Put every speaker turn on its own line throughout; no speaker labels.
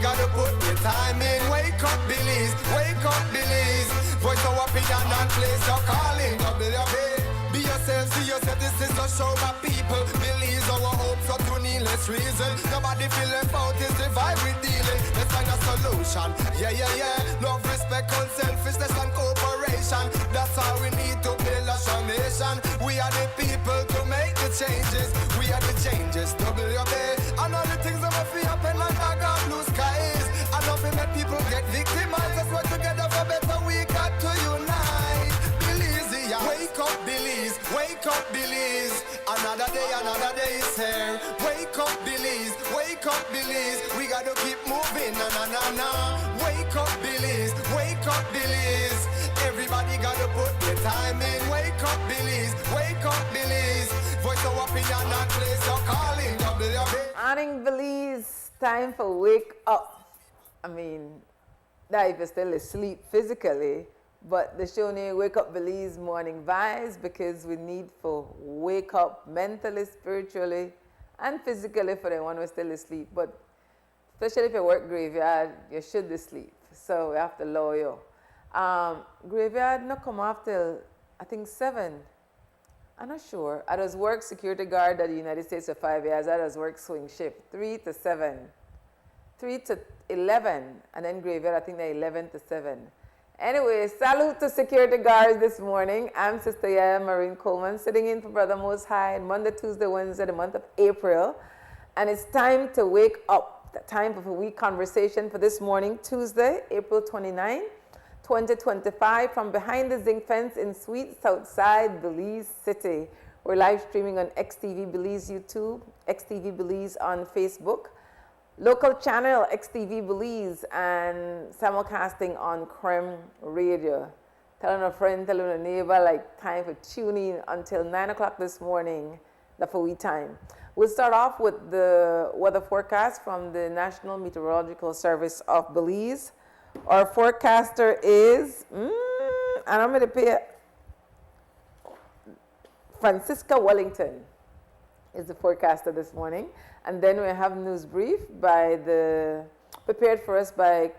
gotta put the time in. Wake up, Billies. Wake up, Billies. Voice our opinion and place your calling. WB. Be yourself, see yourself. This is a show by people. Billies our hopes are to needless reason. Nobody feel left out is the vibe we dealing. Let's find a solution. Yeah, yeah, yeah. Love, respect, unselfishness and cooperation. That's how we need to build a nation. We are the people to make the changes. We are the changes. WB. And all the things that must be happen like I got blue skies. I love it make people get victimized. Let's work together for better. We got to unite. Billies, yeah. Wake up, Billies. Wake up, Billies. Another day is here. Wake up, Billies. Wake up, Billies. We gotta keep moving. Na na na na. Wake up, Billies. Wake up, Billies. Everybody gotta put the time in. Wake up, Billies. Wake up, Billies. Voice our opinion and place your calling.
Morning, Billies. Time for wake up. I mean, that if you're still asleep physically, but the show name Wake Up Billies Morning Vibes, because we need for wake up mentally, spiritually, and physically for the one who's still asleep. But especially if you work graveyard, you should be asleep. So we have to allow you. Graveyard not come after, I think 7. I'm not sure. I was work security guard at the United States for 5 years. I was work swing shift, 3 to 7, 3 to 11, and then graveyard, I think they're 11 to 7. Anyway, salute to security guards this morning. I'm Sister YaYa Marin Coleman, sitting in for Brother Most High on Monday, Tuesday, Wednesday, the month of April. And it's time to wake up. The time for a week conversation for this morning, Tuesday, April 29, 2025, from behind the zinc fence in sweet Southside Belize City. We're live streaming on XTV Belize YouTube, XTV Belize on Facebook, local channel XTV Belize, and simulcasting on Creme Radio. Telling a friend, telling a neighbor, like time for tuning until 9 o'clock this morning, the FOE time. We'll start off with the weather forecast from the National Meteorological Service of Belize. Our forecaster is, and I'm going to pay Francisca Wellington is the forecaster this morning. And then we have news brief prepared for us by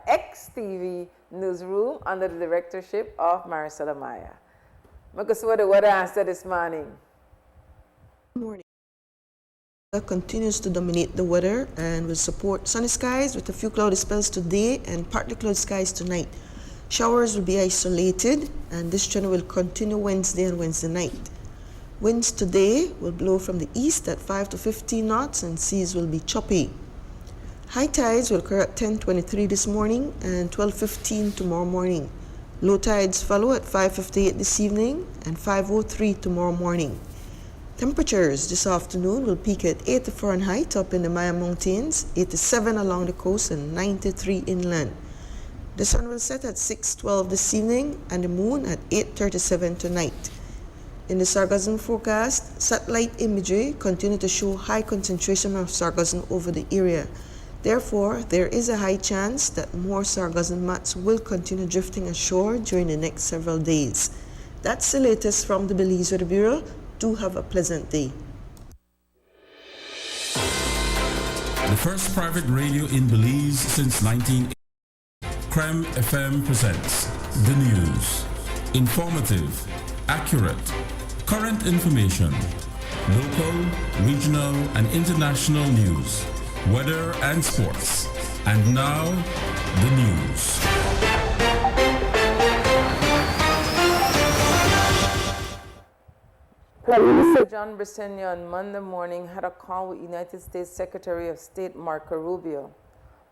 XTV Newsroom under the directorship of Maricela Maya. Because what the weather answer this morning.
Good morning. Continues to dominate the weather and will support sunny skies with a few cloudy spells today and partly cloudy skies tonight. Showers will be isolated, and this trend will continue Wednesday and Wednesday night. Winds today will blow from the east at 5 to 15 knots, and seas will be choppy. High tides will occur at 10:23 this morning and 12:15 tomorrow morning. Low tides follow at 5:58 this evening and 5:03 tomorrow morning. Temperatures this afternoon will peak at 80 Fahrenheit up in the Maya Mountains, 87 along the coast, and 93 inland. The sun will set at 6:12 this evening and the moon at 8:37 tonight. In the sargassum forecast, satellite imagery continue to show high concentration of sargassum over the area. Therefore, there is a high chance that more sargassum mats will continue drifting ashore during the next several days. That's the latest from the Belize Weather Bureau. Do have a pleasant day.
The first private radio in Belize since 1980. Creme FM presents the news. Informative, accurate, current information, local, regional, and international news, weather and sports. And now, the news.
Prime Minister John Briceño on Monday morning had a call with United States Secretary of State Marco Rubio.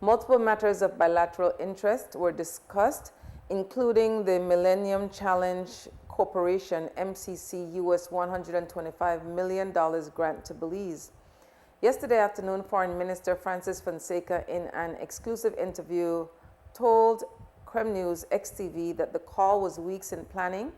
Multiple matters of bilateral interest were discussed, including the Millennium Challenge Corporation, MCC, US $125 million grant to Belize. Yesterday afternoon, Foreign Minister Francis Fonseca, in an exclusive interview, told Creme News XTV that the call was weeks in planning,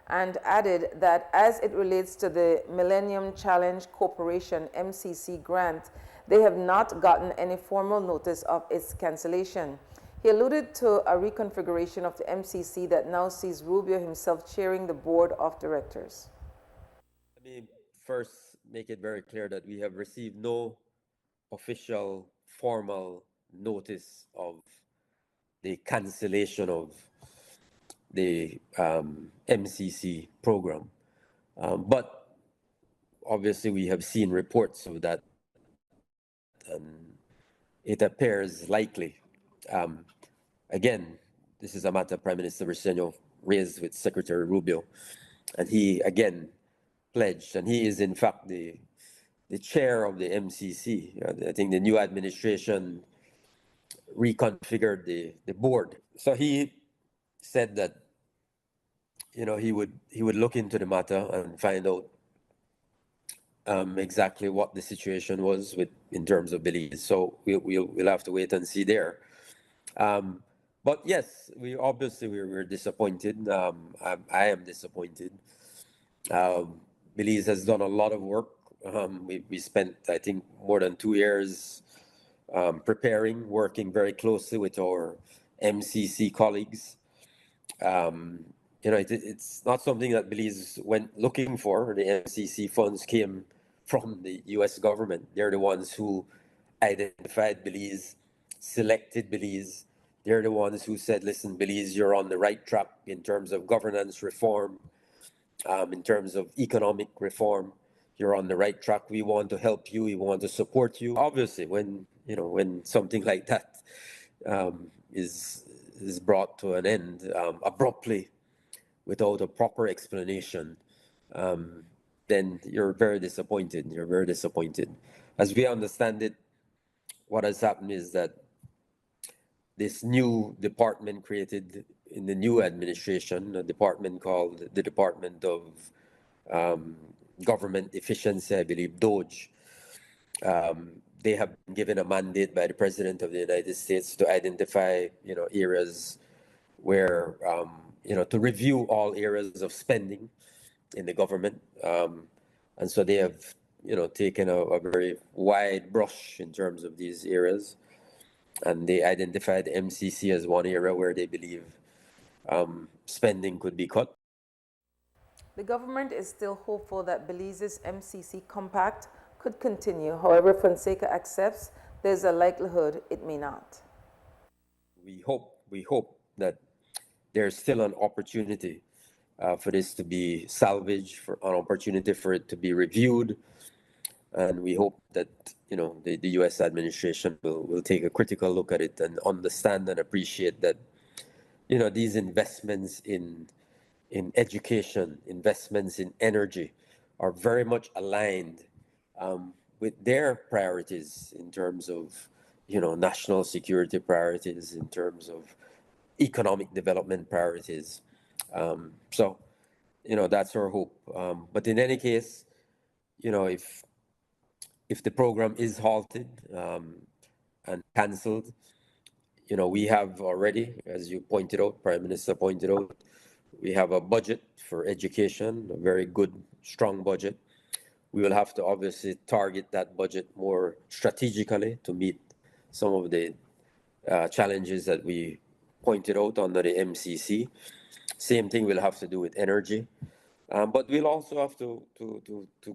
and added that as it relates to the Millennium Challenge Corporation, MCC grant, they have not gotten any formal notice of its cancellation. He alluded to a reconfiguration of the MCC that now sees Rubio himself chairing the board of directors.
Let me first make it very clear that we have received no official formal notice of the cancellation of the MCC program. But obviously we have seen reports of that, and it appears likely. Again, this is a matter Prime Minister Briceño raised with Secretary Rubio, and he again pledged, and he is in fact the chair of the MCC. I think the new administration reconfigured the board. So he said that he would look into the matter and find out exactly what the situation was in terms of Belize. So we'll have to wait and see there. But yes, we're disappointed. I am disappointed. Belize has done a lot of work. We spent, I think, more than 2 years preparing, working very closely with our MCC colleagues. It's not something that Belize went looking for. The MCC funds came from the U.S. government. They're the ones who identified Belize, selected Belize. They're the ones who said, listen, Belize, you're on the right track in terms of governance reform, in terms of economic reform. You're on the right track. We want to help you. We want to support you. Obviously, when something like that is brought to an end abruptly, without a proper explanation, then you're very disappointed. You're very disappointed. As we understand it, what has happened is that this new department created in the new administration, a department called the Department of Government Efficiency, I believe, DOGE. They have been given a mandate by the President of the United States to identify, areas where, to review all areas of spending in the government. And so they have, taken a very wide brush in terms of these areas. And they identified MCC as one area where they believe spending could be cut.
The government is still hopeful that Belize's MCC compact could continue. However, Fonseca accepts there's a likelihood it may not.
We hope that there's still an opportunity for this to be salvaged, for an opportunity for it to be reviewed. And we hope that, the U.S. administration will take a critical look at it and understand and appreciate that, these investments in education, investments in energy are very much aligned with their priorities in terms of, national security priorities, in terms of economic development priorities. So, that's our hope. But in any case, if the program is halted and cancelled, we have already, as you pointed out, Prime Minister pointed out, we have a budget for education, a very good, strong budget. We will have to obviously target that budget more strategically to meet some of the challenges that we pointed out under the MCC. Same thing we'll have to do with energy. But we'll also have to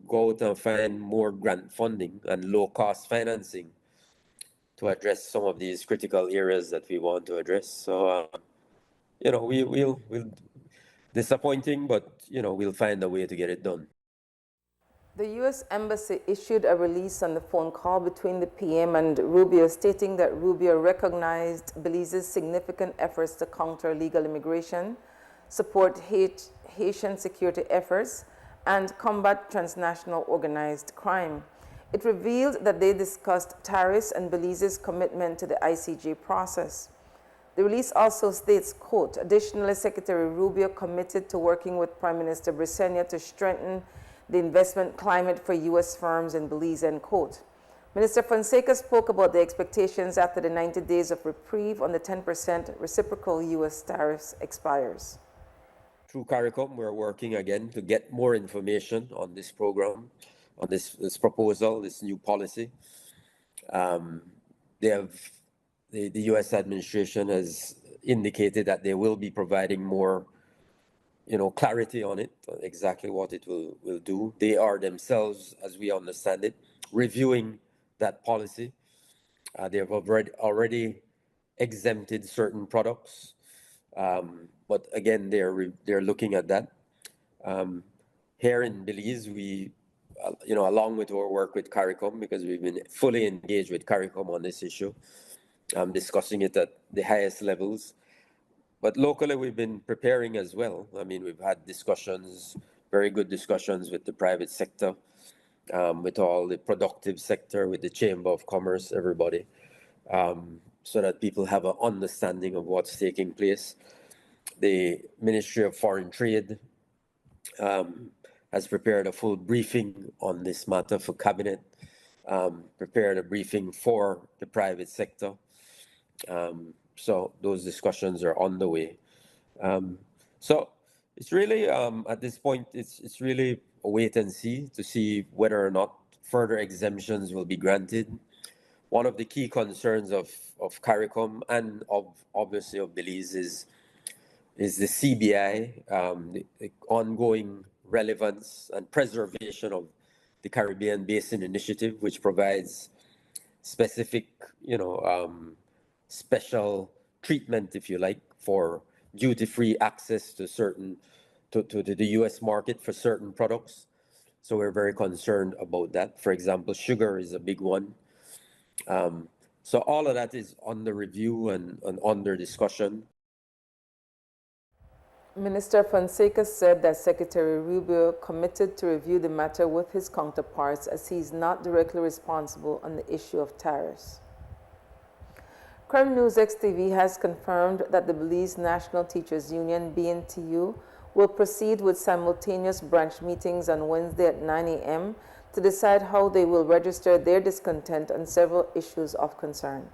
go out and find more grant funding and low-cost financing to address some of these critical areas that we want to address. So, we'll disappointing, but, we'll find a way to get it done.
The U.S. Embassy issued a release on the phone call between the PM and Rubio, stating that Rubio recognized Belize's significant efforts to counter illegal immigration, support Haitian security efforts, and combat transnational organized crime. It revealed that they discussed tariffs and Belize's commitment to the ICJ process. The release also states, quote, additionally, Secretary Rubio committed to working with Prime Minister Briceño to strengthen the investment climate for U.S. firms in Belize, end quote. Minister Fonseca spoke about the expectations after the 90 days of reprieve on the 10% reciprocal U.S. tariffs expires.
Through CARICOM, we're working again to get more information on this program, on this proposal, this new policy. The U.S. administration has indicated that they will be providing more, clarity on it, exactly what it will do. They are themselves, as we understand it, reviewing that policy. They have already exempted certain products, but again, they're looking at that. Here in Belize, we, along with our work with CARICOM, because we've been fully engaged with CARICOM on this issue, discussing it at the highest levels. But locally, we've been preparing as well. I mean, we've had discussions, very good discussions with the private sector, with all the productive sector, with the Chamber of Commerce, everybody, so that people have an understanding of what's taking place. The Ministry of Foreign Trade has prepared a full briefing on this matter for Cabinet, prepared a briefing for the private sector. So those discussions are on the way. So it's really, at this point, it's really a wait and see to see whether or not further exemptions will be granted. One of the key concerns of CARICOM and obviously of Belize is the CBI, the ongoing relevance and preservation of the Caribbean Basin Initiative, which provides specific, special treatment, if you like, for duty-free access to the U.S. market for certain products. So we're very concerned about that. For example, sugar is a big one. So all of that is under review and under discussion.
Minister Fonseca said that Secretary Rubio committed to review the matter with his counterparts as he is not directly responsible on the issue of tariffs. Crime News XTV has confirmed that the Belize National Teachers Union, BNTU, will proceed with simultaneous branch meetings on Wednesday at 9 a.m. to decide how they will register their discontent on several issues of concern.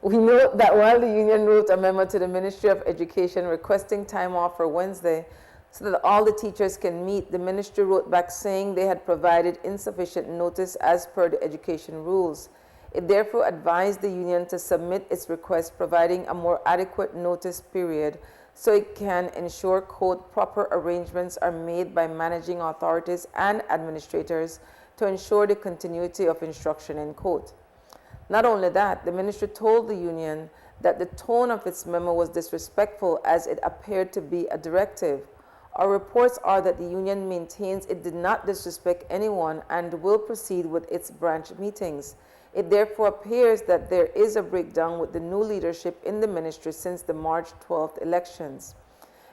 We note that while the union wrote a memo to the Ministry of Education requesting time off for Wednesday so that all the teachers can meet, the ministry wrote back saying they had provided insufficient notice as per the education rules. It therefore advised the union to submit its request providing a more adequate notice period so it can ensure, quote, proper arrangements are made by managing authorities and administrators to ensure the continuity of instruction, end quote. Not only that, the ministry told the union that the tone of its memo was disrespectful as it appeared to be a directive. Our reports are that the union maintains it did not disrespect anyone and will proceed with its branch meetings. It therefore appears that there is a breakdown with the new leadership in the ministry since the March 12th elections.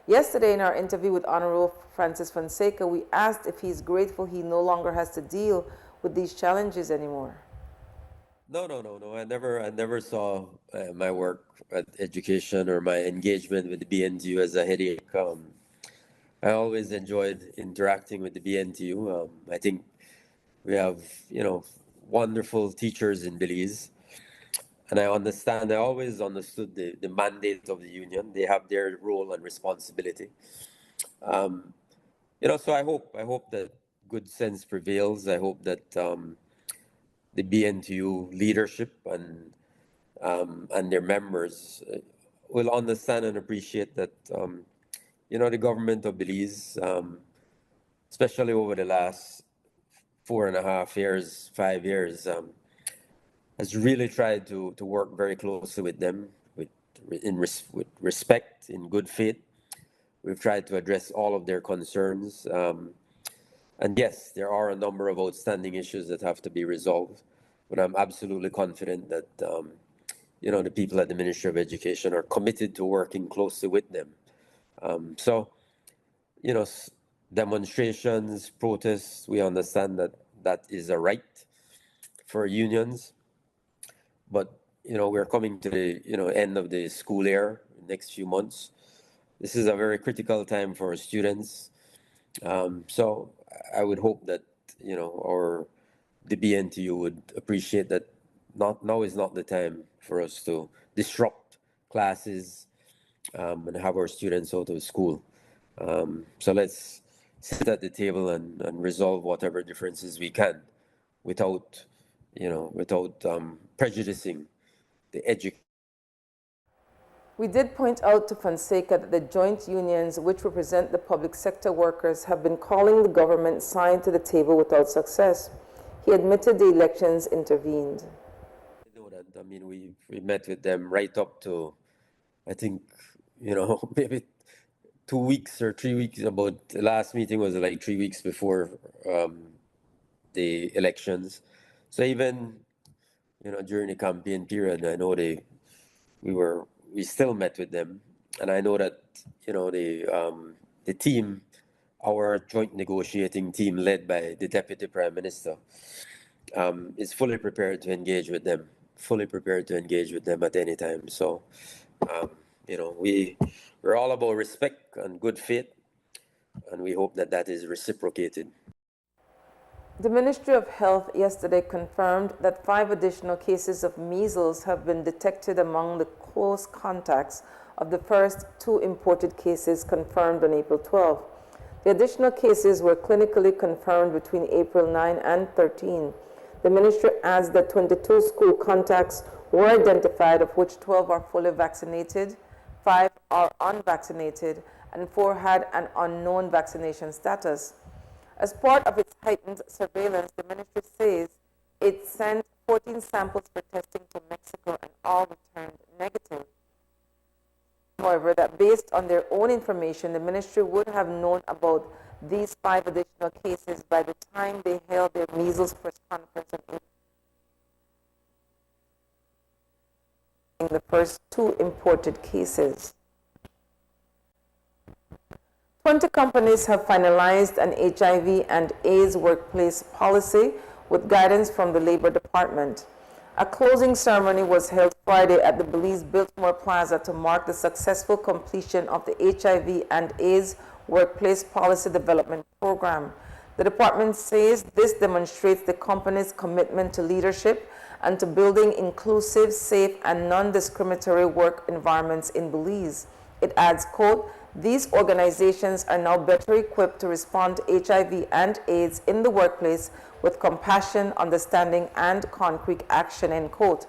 Yesterday, in our interview with Honorable Francis Fonseca, we asked if he's grateful he no longer has to deal with these challenges anymore.
No. I never saw my work at education or my engagement with the BNTU as a headache. I always enjoyed interacting with the BNTU. I think we have, wonderful teachers in Belize. And I always understood the mandate of the union. They have their role and responsibility. So I hope that good sense prevails. I hope that the BNTU leadership and their members will understand and appreciate that, the government of Belize, especially over the last 4.5 years, 5 years, has really tried to work very closely with them with respect, in good faith. We've tried to address all of their concerns. And yes, there are a number of outstanding issues that have to be resolved, but I'm absolutely confident that, the people at the Ministry of Education are committed to working closely with them. So, demonstrations, protests, we understand that is a right for unions, but, we're coming to the, end of the school year, next few months. This is a very critical time for our students. So I would hope that, the BNTU would appreciate that now is not the time for us to disrupt classes and have our students out of school. So let's sit at the table and resolve whatever differences we can without prejudicing the education.
We did point out to Fonseca that the joint unions, which represent the public sector workers, have been calling the government side to the table without success. He admitted the elections intervened.
I know that. I mean, we met with them right up to, I think, maybe 2 weeks or 3 weeks. About the last meeting was like 3 weeks before the elections. So even during the campaign period, I know we still met with them, and I know that the team, our joint negotiating team led by the Deputy Prime Minister, is fully prepared to engage with them. Fully prepared to engage with them at any time. So, we're all about respect and good faith, and we hope that that is reciprocated.
The Ministry of Health yesterday confirmed that 5 additional cases of measles have been detected among the close contacts of the first 2 imported cases confirmed on April 12. The additional cases were clinically confirmed between April 9 and 13. The ministry adds that 22 school contacts were identified, of which 12 are fully vaccinated, 5 are unvaccinated, and 4 had an unknown vaccination status. As part of its heightened surveillance, the ministry says it sent 14 samples for testing to Mexico and all returned negative. However, that based on their own information, the ministry would have known about these 5 additional cases by the time they held their measles press conference in the first 2 imported cases. 20 companies have finalized an HIV and AIDS workplace policy with guidance from the Labor Department. A closing ceremony was held Friday at the Belize Biltmore Plaza to mark the successful completion of the HIV and AIDS Workplace Policy Development Program. The department says this demonstrates the company's commitment to leadership and to building inclusive, safe, and non-discriminatory work environments in Belize. It adds, quote, "These organizations are now better equipped to respond to HIV and AIDS in the workplace with compassion, understanding, and concrete action," end quote.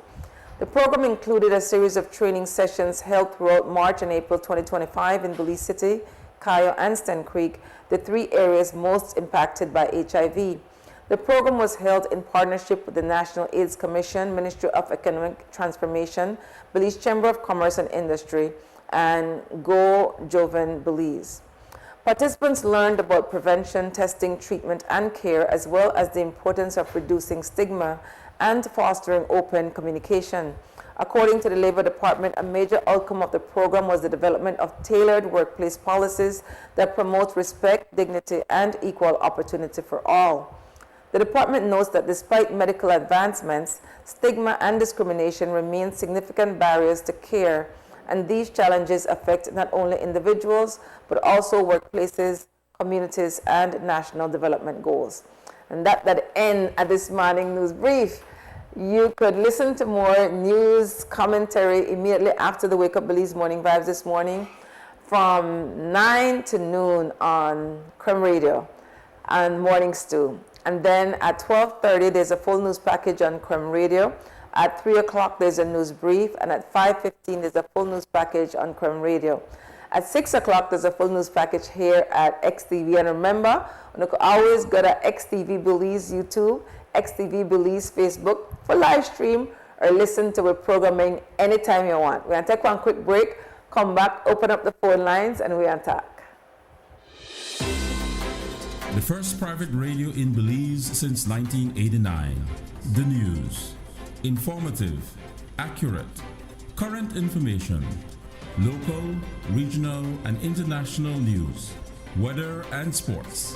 The program included a series of training sessions held throughout March and April 2025 in Belize City, Cayo, and Sten Creek, the 3 areas most impacted by HIV. The program was held in partnership with the National AIDS Commission, Ministry of Economic Transformation, Belize Chamber of Commerce and Industry, and Go Joven Belize. Participants learned about prevention, testing, treatment, and care, as well as the importance of reducing stigma and fostering open communication. According to the Labor Department, a major outcome of the program was the development of tailored workplace policies that promote respect, dignity, and equal opportunity for all. The department notes that despite medical advancements, stigma and discrimination remain significant barriers to care, and these challenges affect not only individuals, but also workplaces, communities, and national development goals. And that end at this morning news brief. You could listen to more news commentary immediately after the Wake Up Belize Morning Vibes this morning from 9 to noon on Creme Radio and Morning Stew. And then at 12:30, there's a full news package on Creme Radio. At 3 o'clock, there's a news brief, and at 5:15, there's a full news package on Creme Radio. At 6 o'clock, there's a full news package here at XTV. And remember, you can always go to XTV Belize YouTube, XTV Belize Facebook for live stream, or listen to our programming anytime you want. We're going to take one quick break, come back, open up the phone lines, and we're going to talk.
The first private radio in Belize since 1989. The news. Informative, accurate, current information, local, regional, and international news, weather and sports.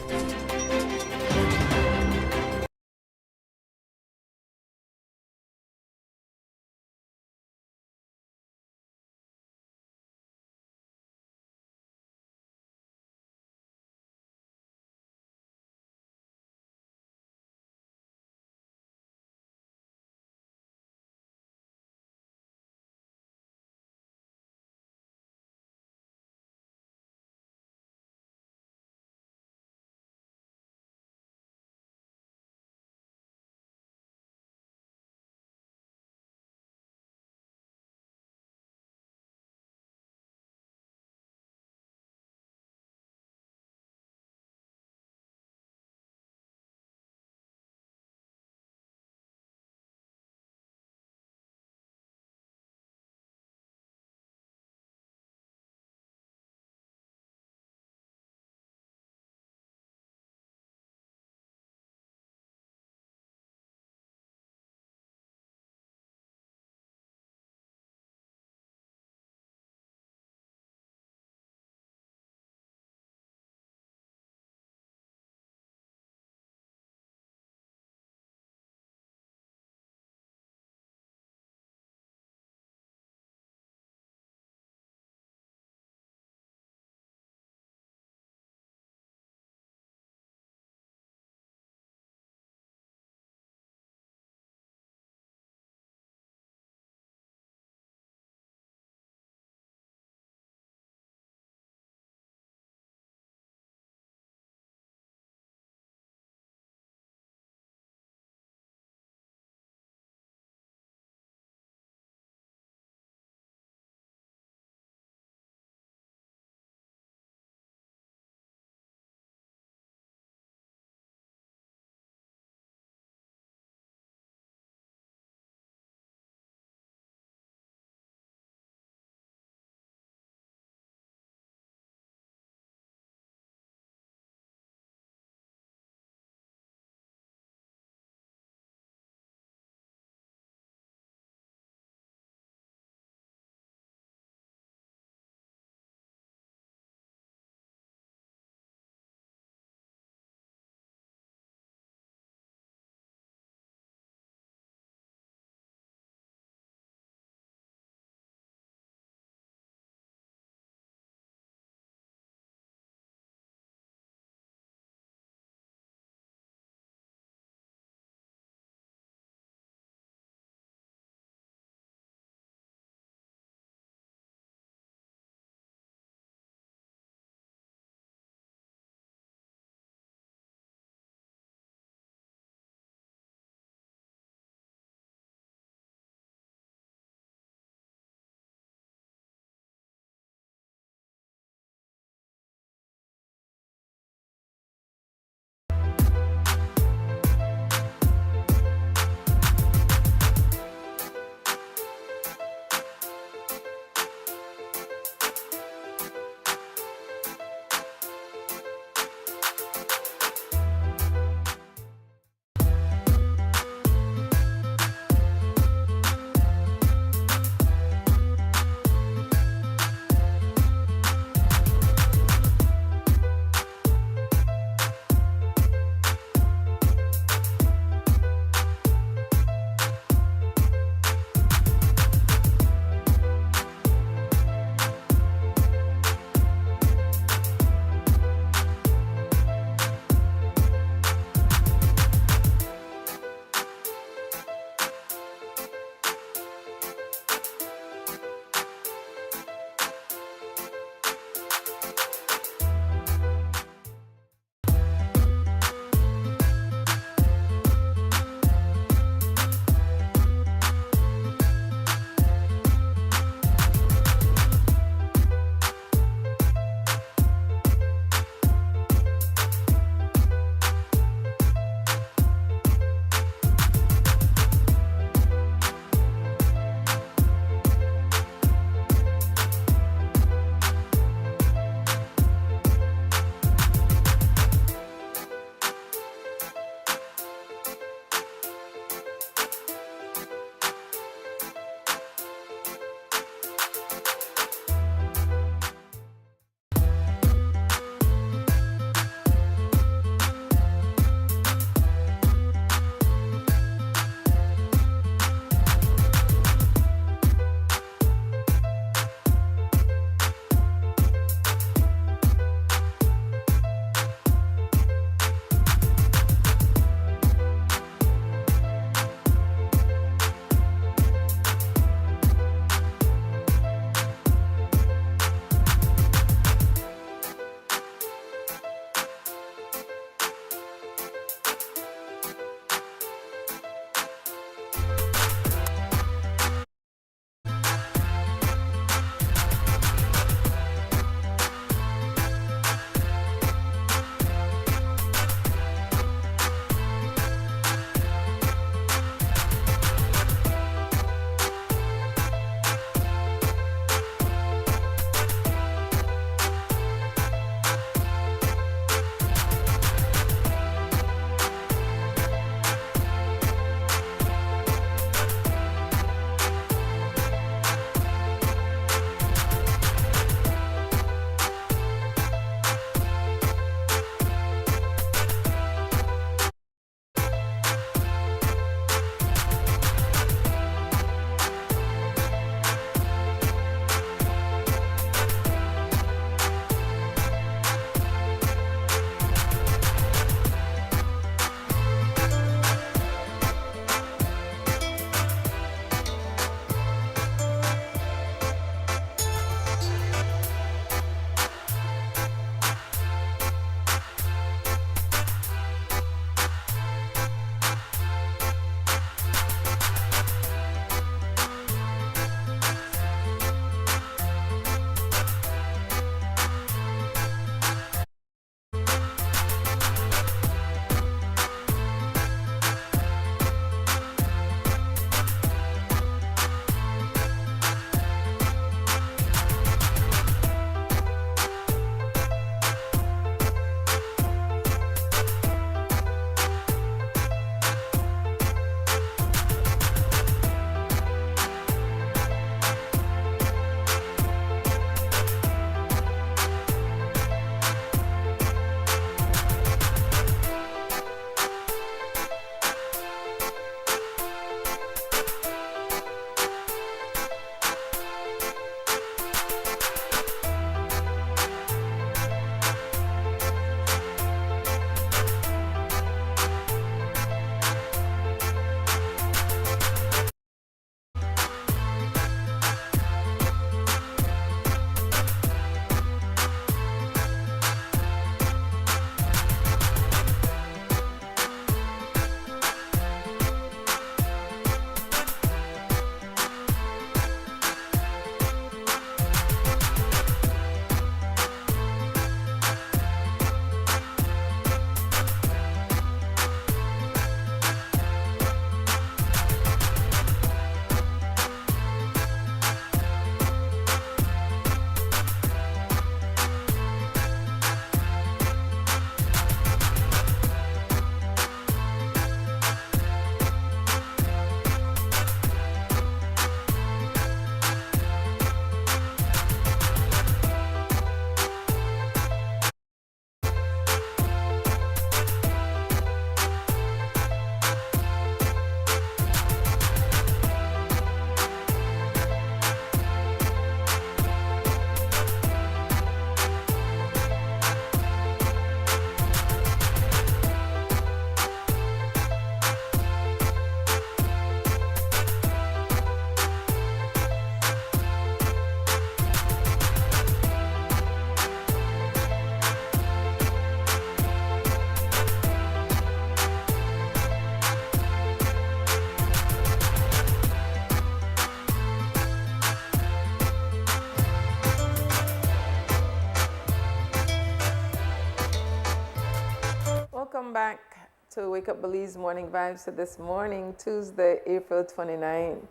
Welcome back to Wake Up Belize Morning Vibes. So this morning, Tuesday, April 29,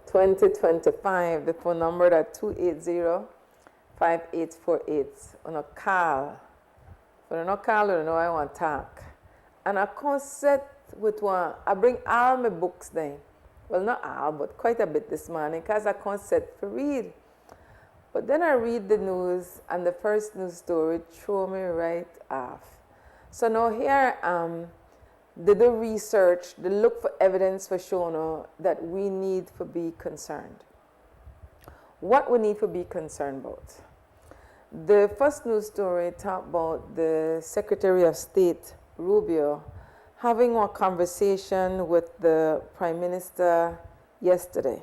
2025. The phone number at 280-5848. On a call. When I no call, you know I want to talk. And I come set with one. I bring all my books then. Well, not all, but quite a bit this morning because I come set for read. But then I read the news, and the first news story threw me right off. So now here I am. They do research, they look for evidence for showing that we need to be concerned. What we need to be concerned about. The first news story talked about the Secretary of State, Rubio, having a conversation with the Prime Minister yesterday.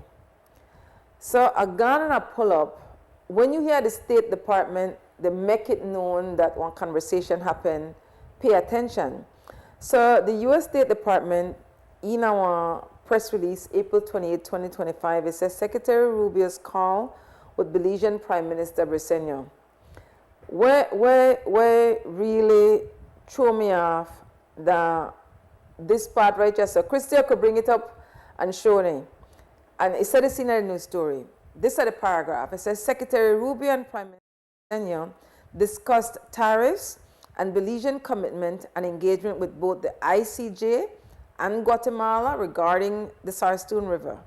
So I gone and I pull up. When you hear the State Department, they make it known that one conversation happened, pay attention. So the U.S. State Department, in our press release, April 28, 2025, it says Secretary Rubio's call with Belizean Prime Minister Briceño. Where really threw me off this part right here. So Christia could bring it up and show me. And it said it's in a news story. This is the paragraph. It says Secretary Rubio and Prime Minister Briceño discussed tariffs and Belizean commitment and engagement with both the ICJ and Guatemala regarding the Sargassum River.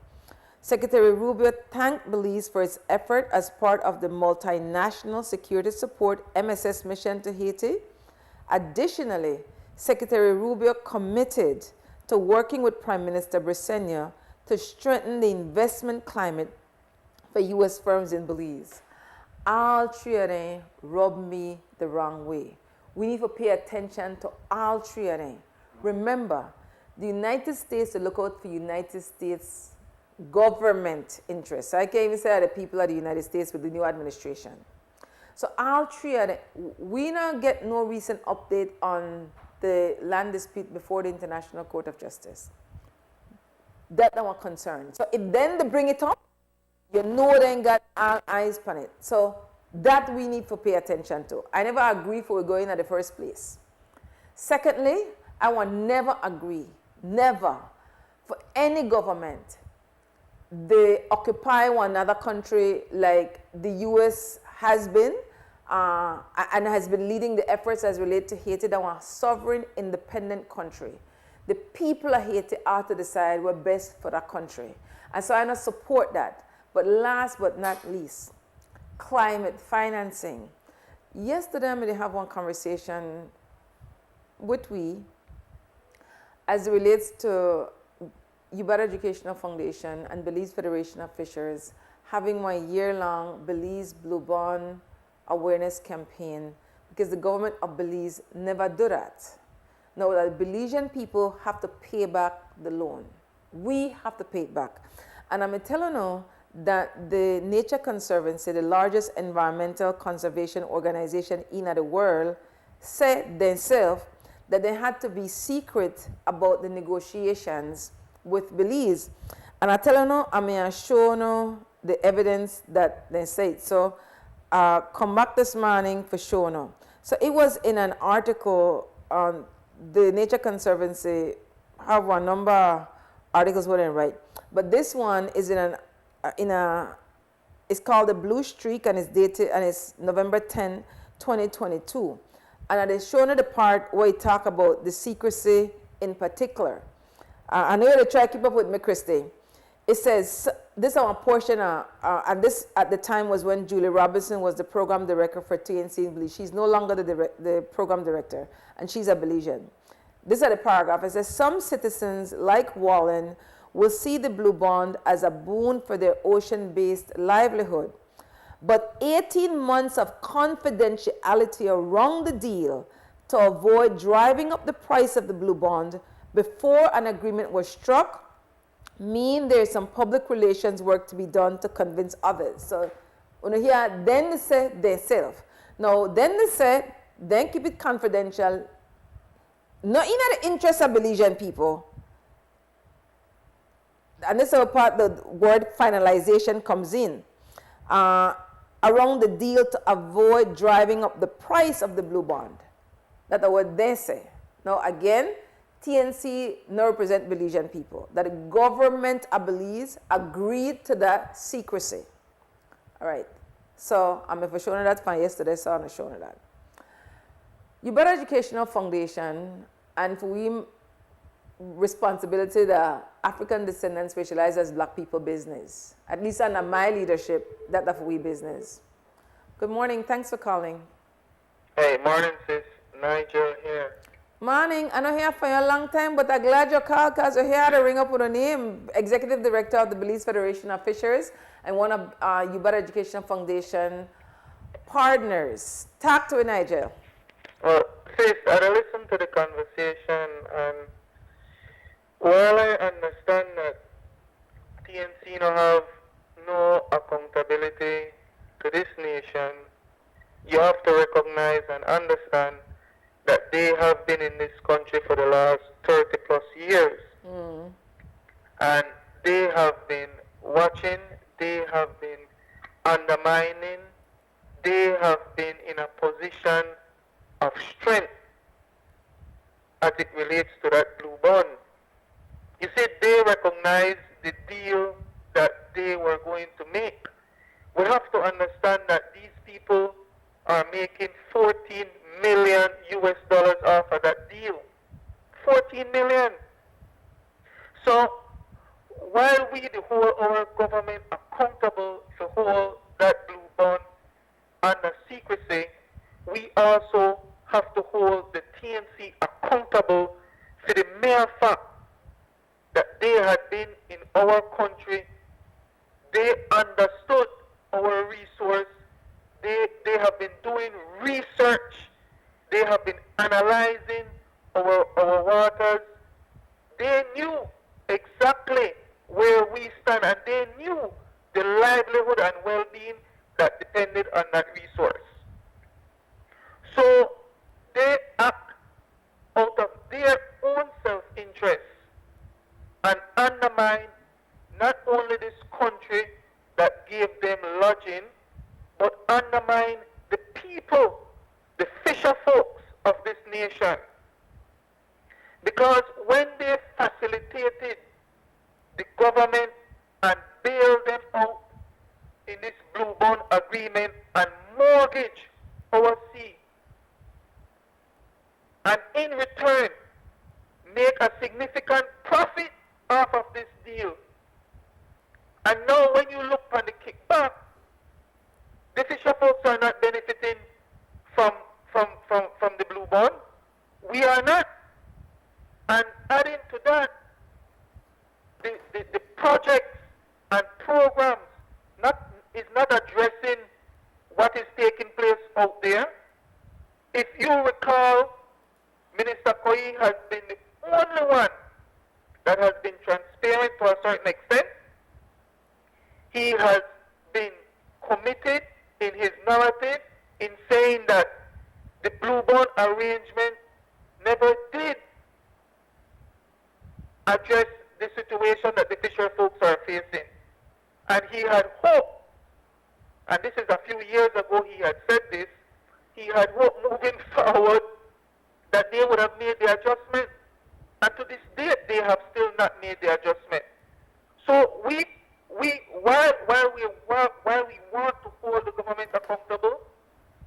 Secretary Rubio thanked Belize for its effort as part of the multinational security support MSS mission to Haiti. Additionally, Secretary Rubio committed to working with Prime Minister Briceño to strengthen the investment climate for U.S. firms in Belize. All three of them rubbed me the wrong way. We need to pay attention to all three of them. Remember, the United States to look out for United States government interests. I can't even say the people of the United States with the new administration. So all three of them, we don't get no recent update on the land dispute before the International Court of Justice. That's our concern. So if then they bring it up, you know they ain't got all eyes on it. So that we need to pay attention to. I never agree for going in the first place. Secondly, I will never agree, never, for any government, they occupy one other country like the U.S. has been, and has been leading the efforts as related to Haiti, that one sovereign, independent country. The people of Haiti are to decide what's best for that country. And so I don't support that. But last but not least, climate financing. Yesterday, I may have one conversation with as it relates to YUB Educational Foundation and Belize Federation of Fishers having my year-long Belize Blue Bond awareness campaign, because the government of Belize never do that. Now, the Belizean people have to pay back the loan. We have to pay it back. And I'm telling you that the Nature Conservancy, the largest environmental conservation organization in the world, said themselves that they had to be secret about the negotiations with Belize. And I tell you, I mean, show you the evidence that they said. So come back this morning for showing you. So it was in an article on the Nature Conservancy, have one number of articles wouldn't write. But this one is it's called The Blue Streak, and it's dated, and it's November 10, 2022. And it's showing the part where it talk about the secrecy in particular. I know you try to keep up with me, Christy. It says, this is a portion, and this at the time was when Julie Robinson was the program director for TNC in Belize. She's no longer the program director, and she's a Belizean. This is the paragraph. It says, some citizens, like Wallen, will see the Blue Bond as a boon for their ocean-based livelihood. But 18 months of confidentiality around the deal to avoid driving up the price of the Blue Bond before an agreement was struck mean there's some public relations work to be done to convince others. So when you hear, then they say themselves. Now, then they say, then keep it confidential. Not in the interest of Belizean people. And this is a part the word finalization comes in. Around the deal to avoid driving up the price of the Blue Bond. That's what they say. Now again, TNC now represent Belizean people. That the government of Belize agreed to that secrecy. All right. So I'm showing that from yesterday, so I'm showing that. YUB Educational Foundation and for we responsibility the African descendants specialize as black people business. At least under my leadership, that's for we business. Good morning, thanks for calling.
Hey, morning sis, Nigel here.
Morning, I know here for a long time, but I'm glad you called because you're here to ring up with a name. Executive Director of the Belize Federation of Fishers and one of YUB Education Foundation partners. Talk to it, Nigel.
Well, sis, I listened to the conversation and while I understand that TNC no have no accountability to this nation, you have to recognize and understand that they have been in this country for the last 30 plus years. And they have been watching, they have been undermining, they have been in a position of strength as it relates to that blue bond. You see, they recognize the deal that they were going to make. We have to understand that these people are making 14 million US dollars off of that deal. 14 million. So while we hold our government accountable to hold that blue bond under secrecy, we also have to hold the TNC accountable for the mere fact that they had been in our country, they understood our resource, they have been doing research, they have been analyzing our waters, they knew exactly where we stand and they knew the livelihood and well-being that depended on that resource. So they act out of their own self-interest and undermine not only this country that gave them lodging, but undermine the people, the fisher folks of this nation. Because when they facilitated the government and bailed them out in this blue bond agreement and mortgage our sea, and in return make a significant profit off of this deal. And now when you look on the kickback, the fisher folks are not benefiting from the blue bond. We are not. And adding to that, the projects and programs is not addressing what is taking place out there. If you recall, Minister Koi has been the only one that has been transparent to a certain extent. He has been committed in his narrative in saying that the Blue Bond arrangement never did address the situation that the fisher folks are facing. And he had hope, and this is a few years ago he had said this, he had hope moving forward that they would have made the adjustment. And to this date, they have still not made the adjustment. So while we want to hold the government accountable,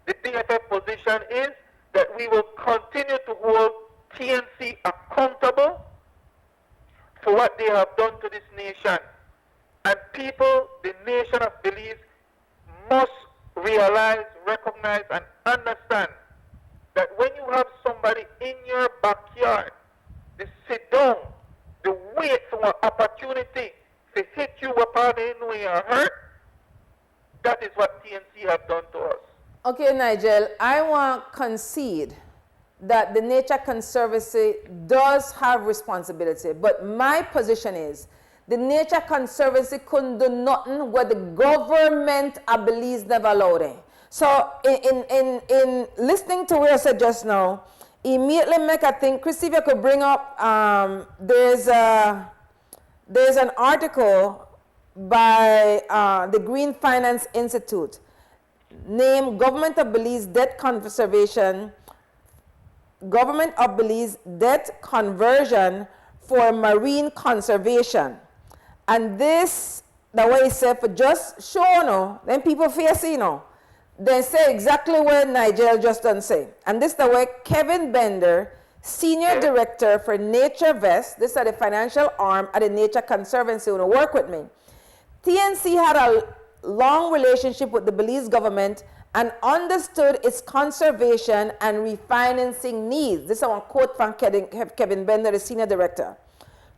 the BFF position is that we will continue to hold TNC accountable for what they have done to this nation. And people, the nation of Belize, must realize, recognize, and understand that when you have somebody in your backyard, they sit down, they wait for an opportunity to hit you upon in when you are hurt, that is what TNC have done to us.
Okay, Nigel, I want to concede that the Nature Conservancy does have responsibility, but my position is the Nature Conservancy couldn't do nothing where the government of Belize never allowed it. So in listening to what I said just now, immediately make I think, Christy, if you could bring up, there's an article by the Green Finance Institute named Government of Belize Debt Conservation government of Belize debt conversion for marine conservation. And this, the way it said, for just show, no, then people face, you know, they say exactly what Nigel just done say. And this the way Kevin Bender, Senior Director for Nature Vest, this is the financial arm at the Nature Conservancy, who work with me. TNC had a long relationship with the Belize government and understood its conservation and refinancing needs. This is one quote from Kevin Bender, the Senior Director.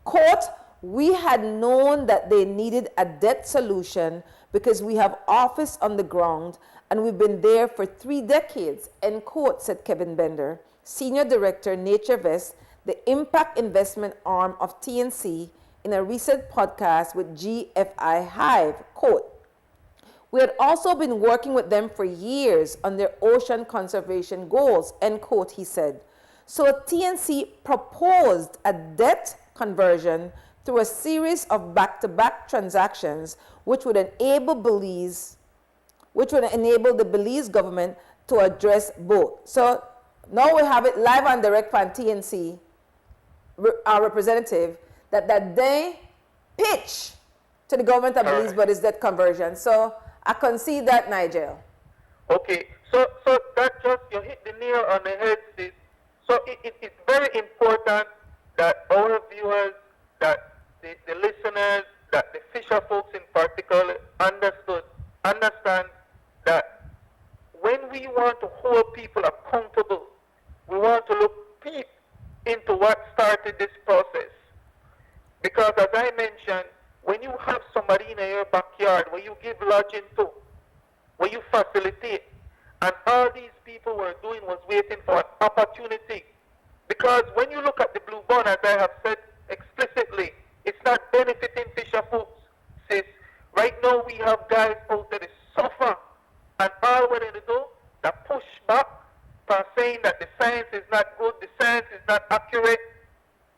Quote, we had known that they needed a debt solution because we have office on the ground and we've been there for 3 decades, end quote, said Kevin Bender, Senior Director, Nature Vest, the impact investment arm of TNC, in a recent podcast with GFI Hive, quote, we had also been working with them for years on their ocean conservation goals, end quote, he said. So TNC proposed a debt conversion through a series of back-to-back transactions which would enable the Belize government to address both. So now we have it live and direct from TNC, our representative, that they pitch to the government of Belize about this debt conversion. So I concede that, Nigel.
Okay, so that just, you hit the nail on the head, sis. So it's very important that our viewers, that the listeners, that the fisher folks in particular understand that when we want to hold people accountable, we want to look deep into what started this process. Because as I mentioned, when you have somebody in your backyard where you give lodging to, where you facilitate, and all these people were doing was waiting for an opportunity. Because when you look at the blue bond, as I have said explicitly, it's not benefiting fisher folks, sis. Right now we have guys out there that suffer, and all what they do, they push back by saying that the science is not good, the science is not accurate,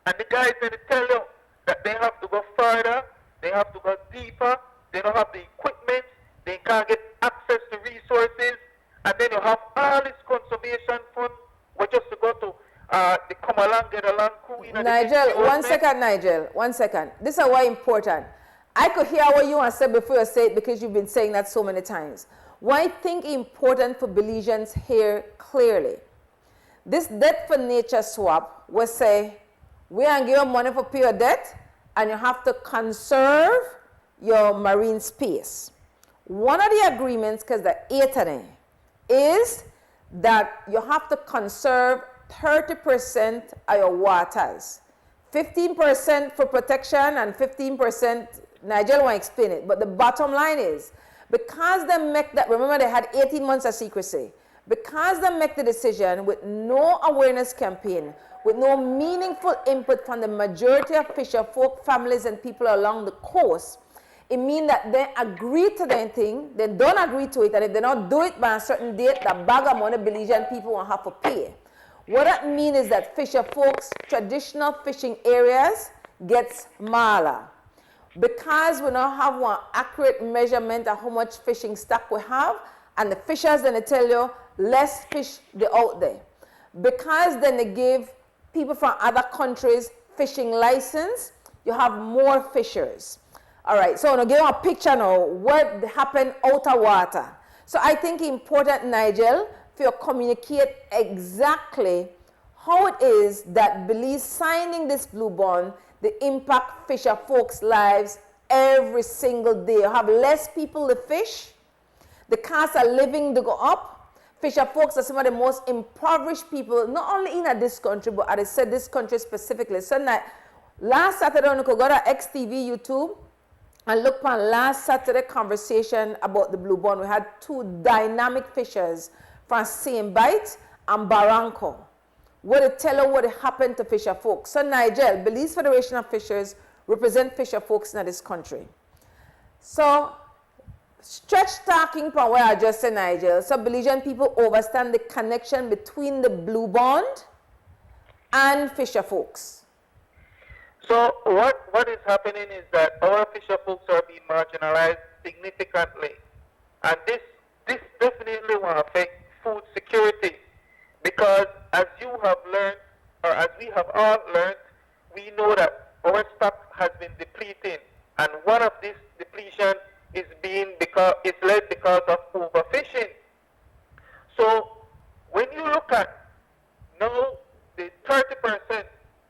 and the guys then tell you that they have to go further, they have to go deeper, they don't have the equipment, they can't get access to resources, and then you have all this conservation fund, which just to go to the come along, get along crew.
Nigel, one second. This is why important. I could hear what you want to say before you say it because you've been saying that so many times. What I think important for Belizeans here clearly, this debt for nature swap will say, we are give you money for pay your debt, and you have to conserve your marine space. One of the agreements, because the 8th is that you have to conserve 30% of your waters. 15% for protection and 15%, Nigel won't explain it, but the bottom line is, because they make that, remember they had 18 months of secrecy, because they make the decision with no awareness campaign, with no meaningful input from the majority of fisher folk families and people along the coast, it means that they agree to their thing, they don't agree to it, and if they don't do it by a certain date, the bag of money Belizean people won't have to pay. What that means is that fisher folks' traditional fishing areas get smaller. Because we don't have one accurate measurement of how much fishing stock we have, and the fishers then they tell you less fish they out there. Because then they give people from other countries fishing license, you have more fishers. All right, so I'm going to give you a picture now what happened out of water. So I think it's important, Nigel, for you to communicate exactly how it is that Belize signing this blue bond, the impact fisher folks' lives every single day. You have less people to fish, the cost of living to go up. Fisher folks are some of the most impoverished people, not only in this country, but as I said, this country specifically. So now, last Saturday, I could go to XTV YouTube and look on last Saturday conversation about the blue bond. We had 2 dynamic fishers from St. Bite and Barranco. What they tell you what happened to fisher folks. So Nigel, Belize Federation of Fishers represent fisher folks in this country. So stretch talking from where I just said, Nigel, so Belizean people understand the connection between the blue bond and fisher folks.
So what is happening is that our fisher folks are being marginalized significantly. And this definitely will affect food security. Because as you have learned, have all learned, we know that our stock has been depleting, and one of these depletion is led because of overfishing. So when you look at now the 30%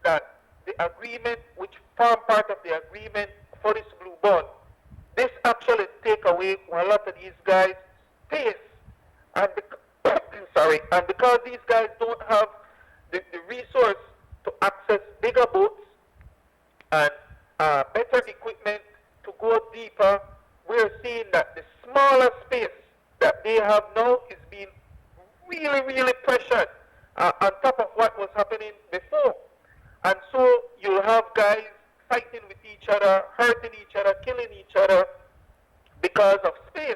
that the agreement, which form part of the agreement for this blue bond, this actually take away a lot of these guys' space, and and because these guys don't have the resource to access bigger boats and better equipment to go deeper, we're seeing that the smaller space that they have now is being really, really pressured on top of what was happening before. And so you'll have guys fighting with each other, hurting each other, killing each other because of space.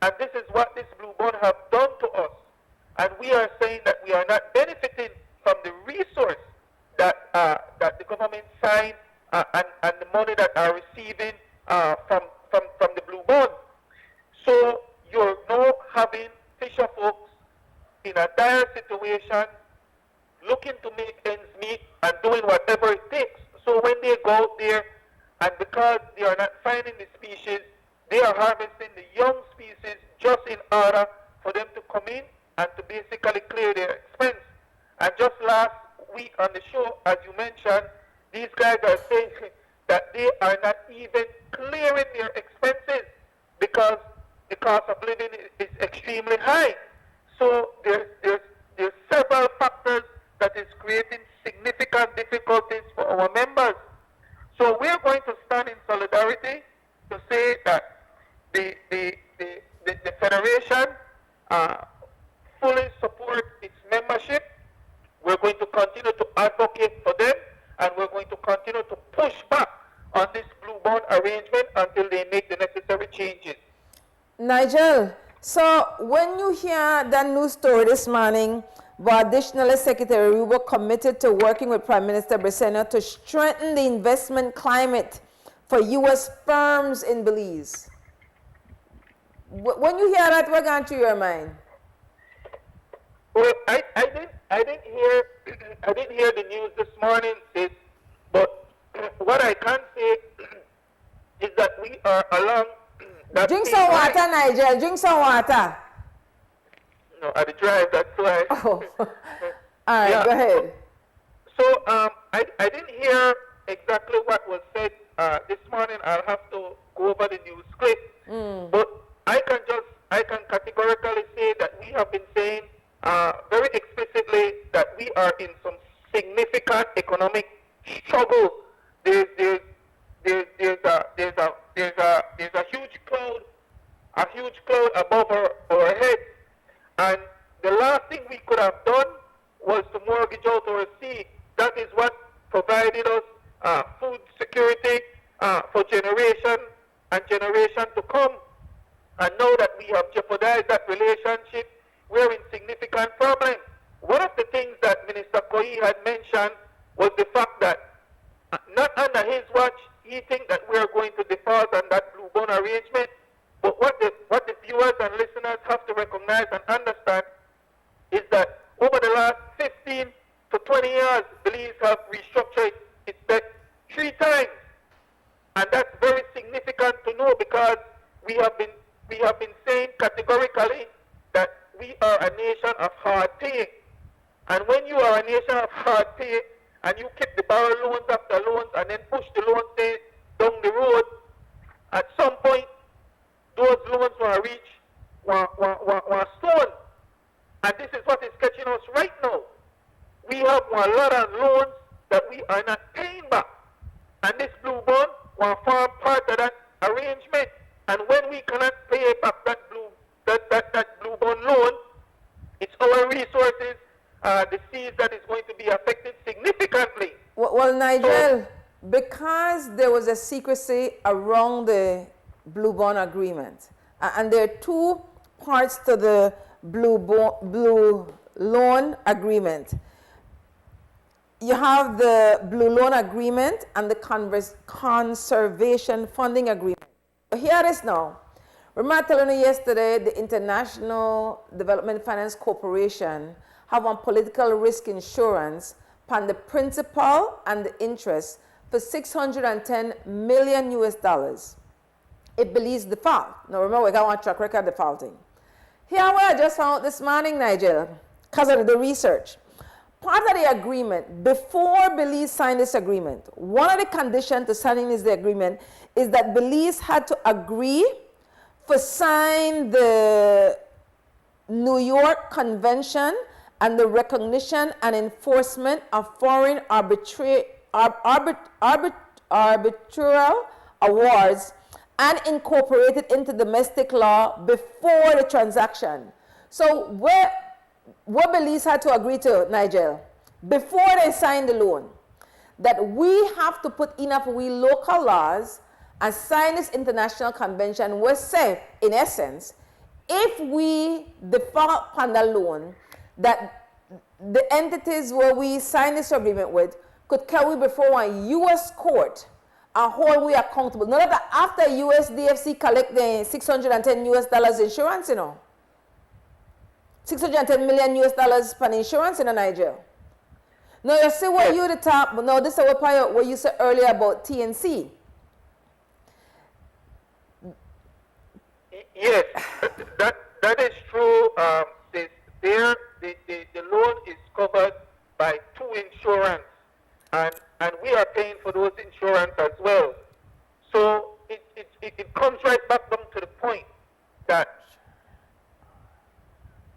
And this is what this blue bond have done to us. And we are saying that we are not benefiting from the resource that the government signed and the money that are receiving from the blue bond. So you're now having fisher folks in a dire situation, looking to make ends meet and doing whatever it takes. So when they go out there, and because they are not finding the species, they are harvesting the young species just in order for them to come in and to basically clear their expense. And just last week on the show, as you mentioned, these guys are saying that they are not even clearing their expenses because the cost of living is extremely high. So there's several factors that is creating significant difficulties for our members. So we're going to stand in solidarity to say that the Federation fully support its membership. We're going to continue to advocate for them, and we're going to continue to push back on this blue bond arrangement until they make the necessary changes.
Nigel, so when you hear that news story this morning, the Additional Secretary, we were committed to working with Prime Minister Briseno to strengthen the investment climate for U.S. firms in Belize. When you hear that, what going through your mind?
Well, I didn't hear the news this morning, sis, but what I can say is that we are along that.
Drink some water, Nigel. Drink some water.
No, at the drive, that's why.
Oh. All right, yeah. Go ahead.
So I didn't hear exactly what was said this morning. I'll have to go over the news clip. But I can categorically say that we have been saying very explicitly that we are in some significant economic struggle. There's a huge cloud above our heads. And the last thing we could have done was to mortgage out our seed. That is what provided us food security for generation and generation to come. And now that we have jeopardized that relationship, we're in significant problems. One of the things that Minister Koi had mentioned was the fact that not under his watch, he thinks that we're going to default on that blue bond arrangement. But what the viewers and listeners have to recognize and understand is that over the last 15 to 20 years, Belize have restructured its debt 3 times. And that's very significant to know because we have been saying categorically that we are a nation of hard pay. And when you are a nation of hard pay and you keep the borrow loans after loans and then push the loans down the road, at some point those loans will reach one stone. And this is what is catching us right now. We have a lot of loans that we are not paying back. And this blue bond will form part of that arrangement. And when we cannot pay back that blue bond loan, it's our resources, the seas that is going to be affected significantly.
Well, Nigel, because there was a secrecy around the blue bond agreement, and there are 2 parts to the blue loan agreement. You have the blue loan agreement and the conservation funding agreement. Here it is now. Remember telling you yesterday, the International Development Finance Corporation have on political risk insurance upon the principal and the interest for $610 million US. It believes default. Now remember, we got one track record defaulting. Here what I just found out this morning, Nigel, because of the research. Part of the agreement, before Belize signed this agreement, one of the conditions to signing this agreement is that Belize had to agree for sign the New York Convention and the recognition and enforcement of foreign arbitral awards and incorporate it into domestic law before the transaction. So what Belize had to agree to, Nigel, before they signed the loan, that we have to put enough we local laws and sign this international convention was say, in essence, if we default on the loan, that the entities where we sign this agreement with could carry before a U.S. court and hold we accountable. Not that after USDFC collect the $610 US insurance, you know. $610 million US for insurance in Nigeria. Now you say what you the top, but now this is what you said earlier about TNC.
Yes, that is true. The loan is covered by two insurance, and we are paying for those insurance as well. So it comes right back down to the point that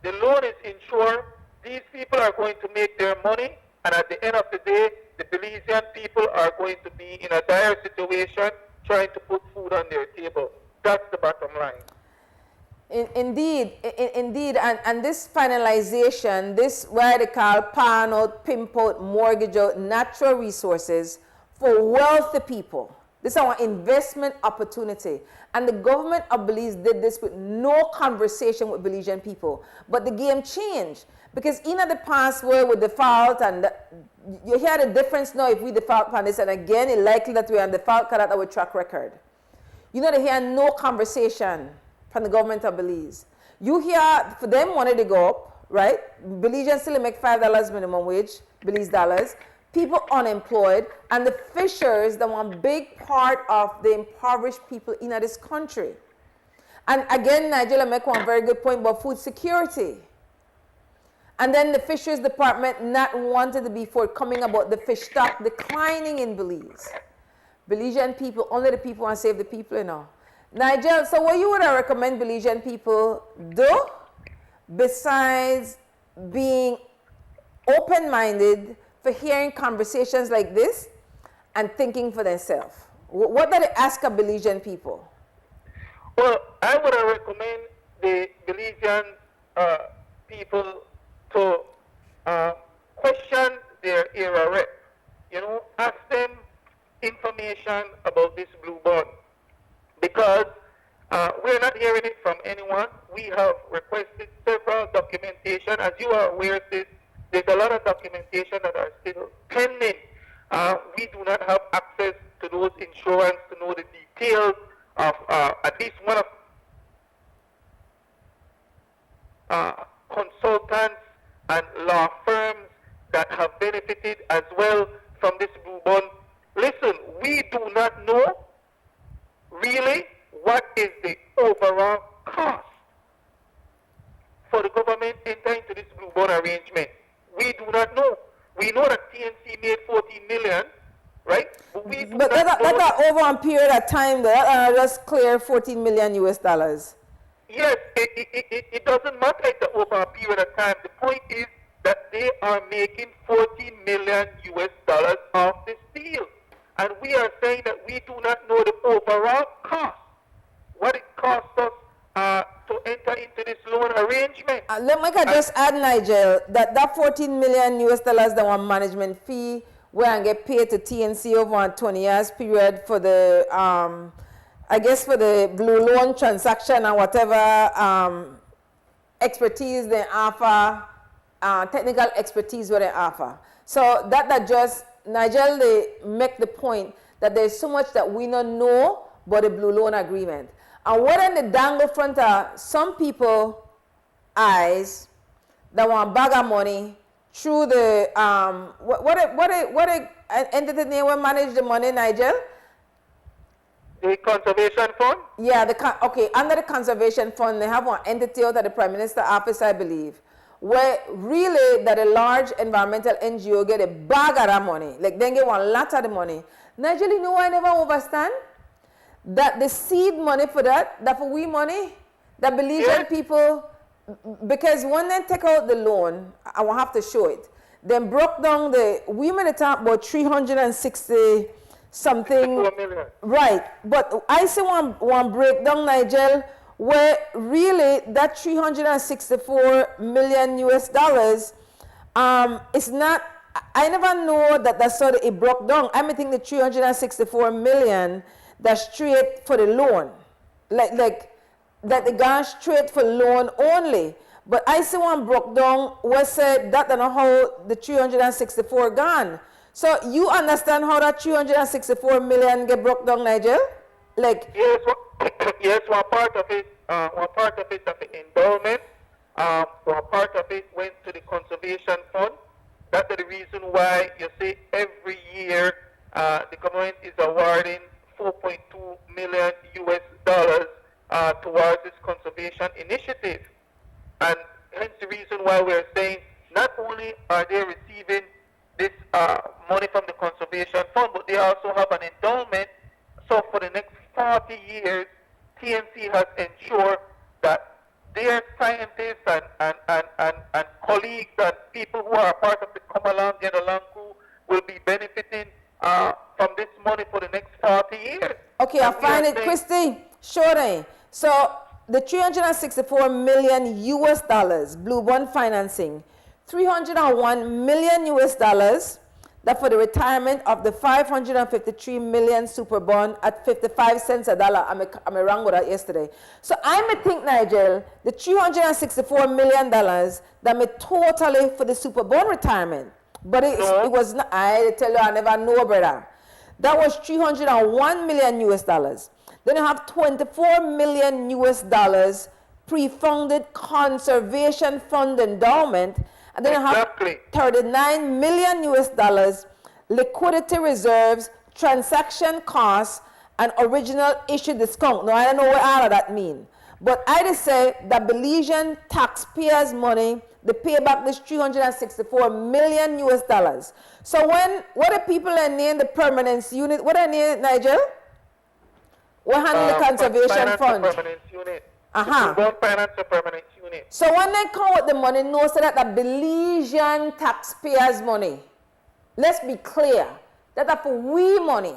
the loan is insured. These people are going to make their money, and at the end of the day, the Belizean people are going to be in a dire situation trying to put food on their table. That's the bottom line.
Indeed, and this finalization, this what they call pan out, pimp out, mortgage out, natural resources for wealthy people. This is our investment opportunity. And the government of Belize did this with no conversation with Belizean people. But the game changed. Because in the past where we default, and you hear the difference now if we default on this, and again, it's likely that we are on default because that's our track record. You know, they hear no conversation from the government of Belize. You hear, for them, wanted to go up, right? Belizeans still make $5 minimum wage, Belize dollars. People unemployed, and the fishers, the one big part of the impoverished people in this country. And again, Nigeria make one very good point about food security. And then the fisheries department not wanted to be forthcoming about the fish stock declining in Belize. Belizean people, only the people want to save the people, you know. Nigel, so what you would recommend Belizean people do besides being open-minded for hearing conversations like this and thinking for themselves? What do they ask of Belizean people?
Well, I would recommend the Belizean people to question their era rep. You know, ask them information about this blue bond, because we're not hearing it from anyone. We have requested several documentation. As you are aware, there's a lot of documentation that are still pending. We do not have access to those insurance to know the details of at least one of consultants and law firms that have benefited as well from this blue bond. Listen, we do not know really what is the overall cost for the government entering into this blue bond arrangement. We do not know. We know that TNC made 14 million, right? But
that over a period of time, that just clear 14 million US dollars.
Yes, it doesn't matter if the over a period of time. The point is that they are making 14 million US dollars off this deal. And we are saying that we do not know the overall cost, what it costs us to enter into this loan arrangement.
Let me just add, Nigel, that 14 million US dollars, the one management fee, where I get paid to TNC over a 20 years period for the, I guess for the blue loan transaction and whatever expertise they offer, technical expertise where they offer. So that just, Nigel, they make the point that there's so much that we don't know about the blue loan agreement. And what in the dangle front of some people eyes that want bag of money through the entity name will manage the money, Nigel?
The conservation fund?
Yeah, okay, under the conservation fund, they have one entity out of the Prime Minister office, I believe, where really that a large environmental NGO get a bag of that money. Like, they get one lot of the money. Nigel, you know, I never understand that the seed money for that for we money, that Belizean people, because when they take out the loan, I will have to show it, then broke down we made it talk about 360 something, right? But I see one breakdown, Nigel, where really that 364 million US dollars is not. I never know that that's sort of it broke down. I may think the 364 million that's straight for the loan, like that the gone straight for loan only. But I see one broke down where said that don't know how the 364 gone. So you understand how that 364 million get broke down, Nigel? Like
yes, yes. One part of it of the endowment. One part of it went to the conservation fund. That's the reason why you see every year the government is awarding 4.2 million US dollars towards this conservation initiative, and hence the reason why we're saying not only are they receiving this money from the conservation fund, but they also have an endowment. So for the next 40 years, TNC has ensured that their scientists and colleagues and people who are part of the Come Along, Get Along crew will be benefiting from this money for the next 40 years.
Okay, I find it, Christy, sure. So the 364 million US dollars, Blue Bond financing, 301 million US dollars, that for the retirement of the 553 million super bond at 55 cents a dollar. I'm wrong with that yesterday. So I may think, Nigel, the 364 million dollars that may totally for the super bond retirement. But it was not, I tell you, I never know, brother. That was 301 million US dollars. Then you have 24 million US dollars pre-funded conservation fund endowment. And then you have 39 million US dollars liquidity reserves, transaction costs, and original issue discount. Now, I don't know what all of that mean. But I just say that Belizean taxpayers' money, they pay back this 364 million US dollars. So what are people in the permanence unit? What are they, Nigel? What handle the conservation fund?
Permanence unit. Finance a permanent unit.
So when they come with the money, no, so that the Belizean taxpayers' money. Let's be clear. That for we money.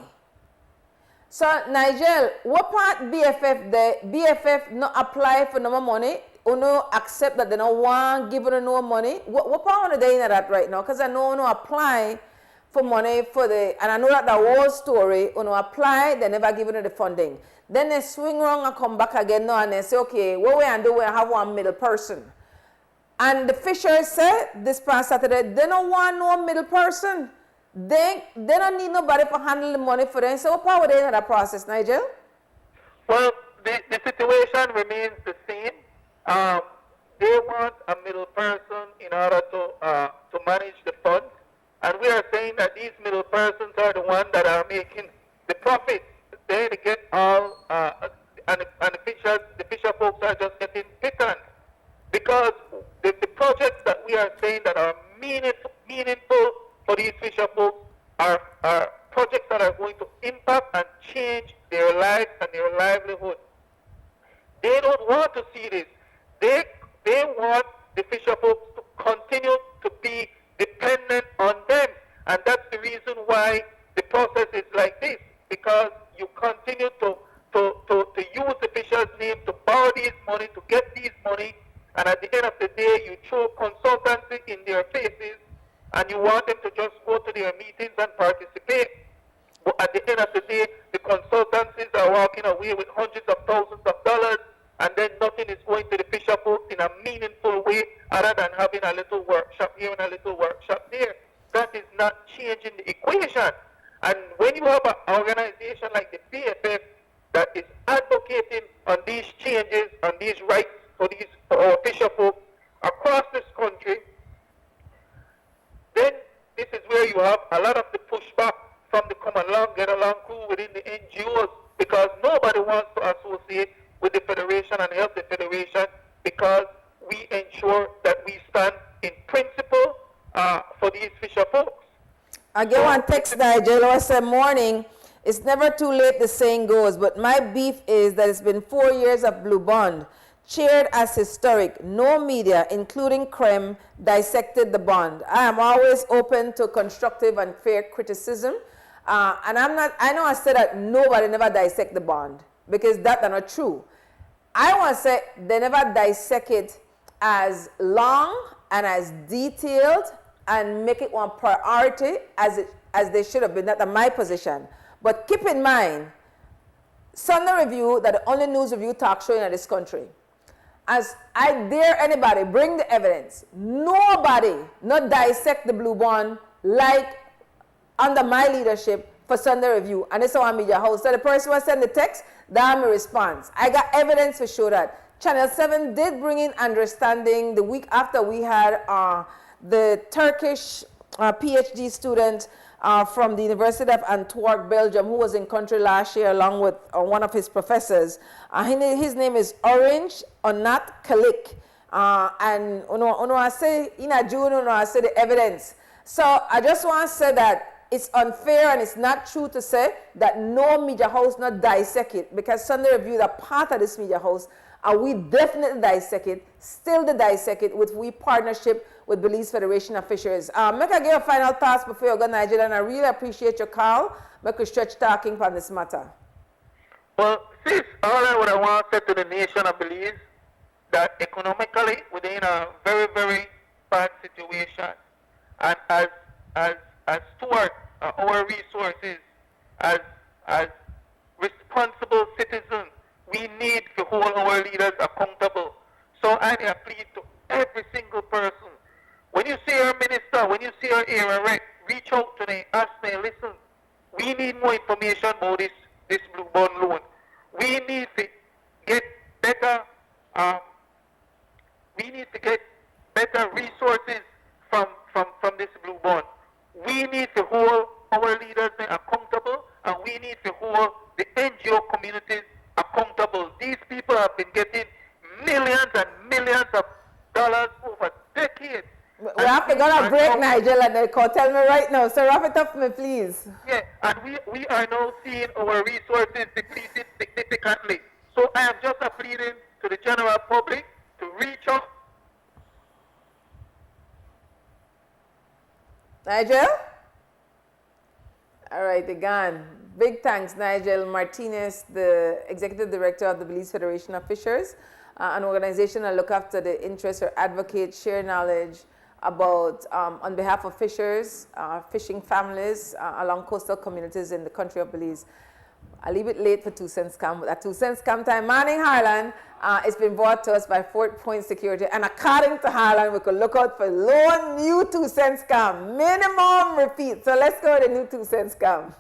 So Nigel, what part BFF the BFF not apply for no more money? Or no accept that they don't want give her no money? What part are they in that right now? Because I know no apply for money for the, and I know that the whole story, no apply, they never given her the funding. Then they swing around and come back again now and they say, okay, what we do, we have one middle person. And the Fishers said this past Saturday, they don't want no middle person. They don't need nobody for handle the money for them. So what part were they in that process, Nigel?
Well, the situation remains the same. They want a middle person in order to manage the funds. And we are saying that these middle persons are the ones that are making the profits. They get all, and the Fisher folks are just getting pittance. Because the projects that we are saying that are meaningful for these Fisher folks are projects that are going to impact and change their lives and their livelihood. They don't want to see this. They want the Fisher folks to continue to be dependent on them. And that's the reason why the process is like this. Because you continue to use the Fisher's name to borrow these money, to get these money, and at the end of the day, you throw consultancy in their faces, and you want them to just go to their meetings and participate. But at the end of the day, the consultancies are walking away with hundreds of thousands of dollars, and then nothing is going to the Fisher folks in a meaningful way other than having a little workshop here and a little workshop there. That is not changing the equation. And when you have an organization like the BFF that is advocating on these changes, on these rights for our Fisher folks across this country, you have a lot of the pushback from the come along, get along crew within the NGOs because nobody wants to associate with the Federation and help the Federation because we ensure that we stand in principle for these fisher folks.
I get one text, Nigel, I said, morning, it's never too late, the saying goes, but my beef is that it's been 4 years of Blue Bond, cheered as historic. No media, including CREM, dissected the bond. I am always open to constructive and fair criticism. And I know I said that nobody never dissect the bond, because that's not true. I want to say they never dissect it as long and as detailed and make it one priority as they should have been. That's my position. But keep in mind, Sunday Review, that the only news review talk show in this country. As I dare anybody, bring the evidence. Nobody not dissect the Blue Bond like under my leadership for Sunday Review. And it's on media house. So the person who sent the text, that's my response. I got evidence to show that. Channel 7 did bring in understanding the week after we had the Turkish PhD student from the University of Antwerp, Belgium, who was in country last year along with one of his professors. His name is Orange Onat Kalik. And I say, in June, I say the evidence. So I just want to say that it's unfair and it's not true to say that no media house not dissect it, because Sunday Review are part of this media house, and we definitely dissect it, still to dissect it with we partnership with Belize Federation of Fisheries. Make I give a final thoughts before you go, Nigel, and I really appreciate your call. Make we stretch talking on this matter.
Well, sis, what I want to say to the nation of Belize, that economically we're in a very, very bad situation. And as stewards of our resources, as responsible citizens, we need to hold our leaders accountable. So I appeal to every single person. When you see our minister, when you see our area rep, reach out to them, ask them, listen, we need more information about this Blue Bond loan. We need to get better resources from this Blue Bond. We need to hold our leaders accountable, and we need to hold the NGO communities accountable. These people have been getting millions and millions of dollars over decades.
We have to go on a break, Nigel, and they call. Tell me right now. So wrap it up for me, please.
Yeah, and we are now seeing our resources depleted significantly. So I am just appealing to the general public to reach out.
Nigel? All right, again. Big thanks, Nigel Martinez, the Executive Director of the Belize Federation of Fishers, an organization that look after the interests or advocate, share knowledge about, on behalf of fishers, fishing families along coastal communities in the country of Belize. I'll leave it late for 2 cents scam, but at 2 cents scam time, Morning Harlan, it's been brought to us by Fort Point Security, and according to Harlan, we could look out for low new 2 cents scam, minimum repeat. So let's go to the new 2 cents scam.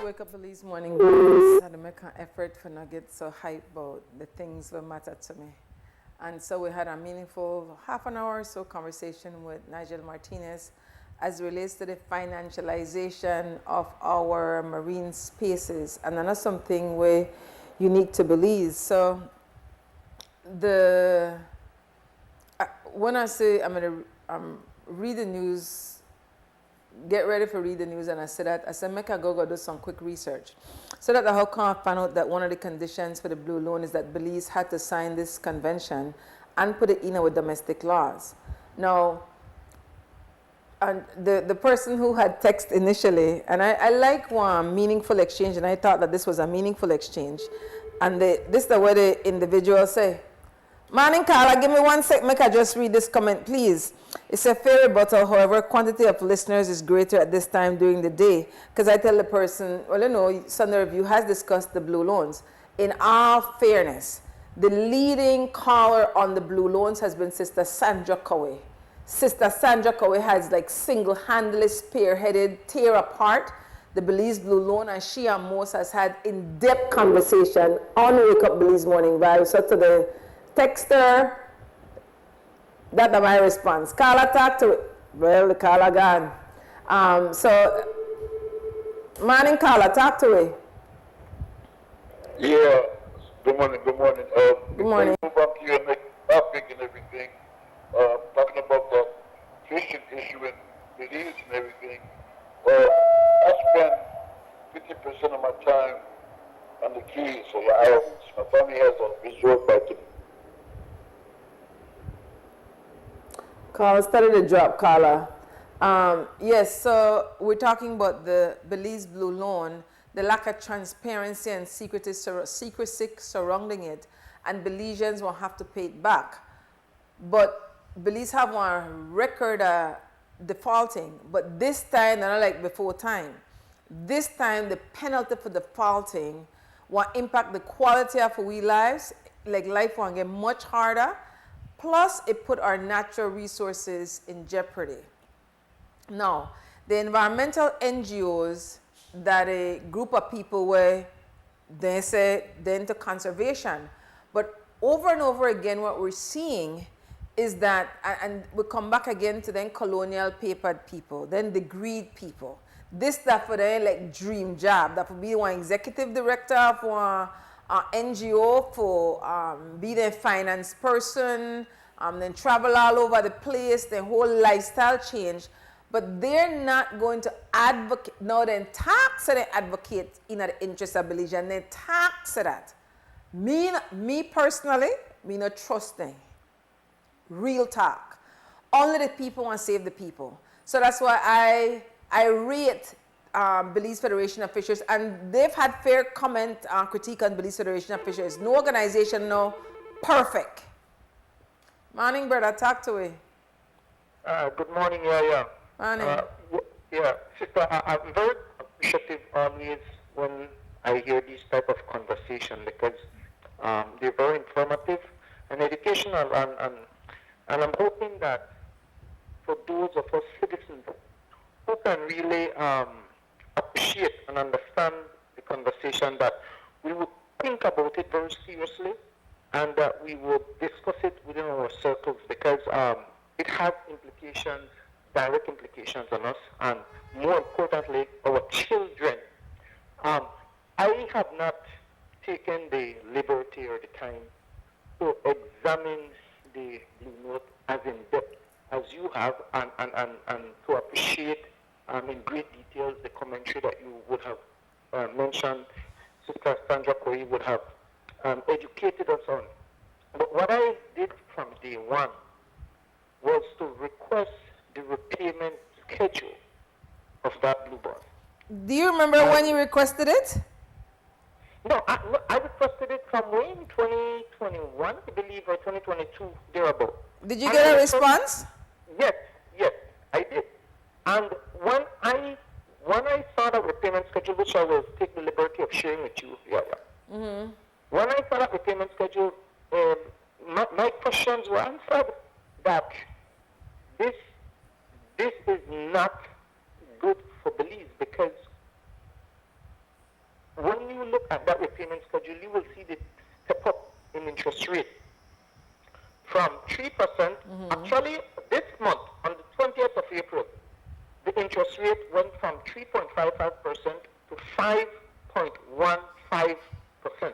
Wake Up Belize Morning Vibes. I make an effort for not get so hype about the things that matter to me. And so we had a meaningful half an hour or so conversation with Nigel Martinez as it relates to the financialization of our marine spaces. And that's something we're unique to Belize. So when I say I'm going to read the news, get ready for read the news, and I said make I go do some quick research. So that how come I found out that one of the conditions for the blue loan is that Belize had to sign this convention and put it in with domestic laws. Now, and the person who had text initially, and I like one meaningful exchange, and I thought that this was a meaningful exchange. And this is the way the individual say, "Morning, Carla, give me 1 sec, make I just read this comment, please. It's a fair rebuttal, however, quantity of listeners is greater at this time during the day." Because I tell the person, well, you know, Sunday Review has discussed the blue loans. In all fairness, the leading caller on the blue loans has been Sister Sandra Cowie. Sister Sandra Cowie has like single-handedly spearheaded, tear apart the Belize Blue Loan, and she and Mose has had in-depth conversation on Wake Up Belize Morning Vibes. So to the texter, that's my response. Carla, talk to it. Well, the Carla gone. So, morning, Carla, talk to it.
Yeah. Good morning. Good morning.
Good morning.
Move up to your next topic and everything. Talking about the fishing issue in Belize and everything. I spend 50% of my time on the Keys, so the islands. My family has a resort back to.
Carla, started to drop, Carla. Yes, so we're talking about the Belize Blue Loan, the lack of transparency and secrecy surrounding it, and Belizeans will have to pay it back. But Belize have one record defaulting, but this time, not like before time, this time the penalty for defaulting will impact the quality of our lives, like life will get much harder. Plus, it put our natural resources in jeopardy. Now, the environmental NGOs, that a group of people where they say they're into conservation, but over and over again, what we're seeing is that, and we come back again to then colonial papered people, then the greed people. This stuff for them like dream job, that would be one executive director for NGO, for be the finance person, then travel all over the place, the whole lifestyle change. But they're not going to advocate, no, then tax and advocate in the interest of Belize, and they tax that. Me personally, me not trusting. Real talk. Only the people want to save the people. So that's why I rate Belize Federation of Fishers, and they've had fair comment, critique on Belize Federation of Fishers. No organization, no perfect. Morning, brother, talk to me.
Good morning, YaYa.
Morning.
Yeah, sister, I'm very appreciative always when I hear these type of conversation, because they're very informative and educational, and I'm hoping that for those of us citizens who can really appreciate and understand the conversation, that we would think about it very seriously, and that we would discuss it within our circles, because it has implications, direct implications on us, and more importantly, our children. I have not taken the liberty or the time to examine the Blue Note as in depth as you have, and to appreciate in great details the commentary that you would have mentioned, Sister Sandra Cowie would have educated us on. But what I did from day one was to request the repayment schedule of that blue bond.
Do you remember when you requested it?
No, I requested it from when? 2021, I believe, or 2022, thereabout.
Did you get a response?
Yes, I did. And when I saw the repayment schedule, which I will take the liberty of sharing with you, YaYa. When I saw that repayment schedule, my questions were answered, that this is not good for Belize, because look at that repayment schedule, you will see the step up in interest rate from 3%. Actually, this month, on the 20th of April, the interest rate went from 3.55% to 5.15%.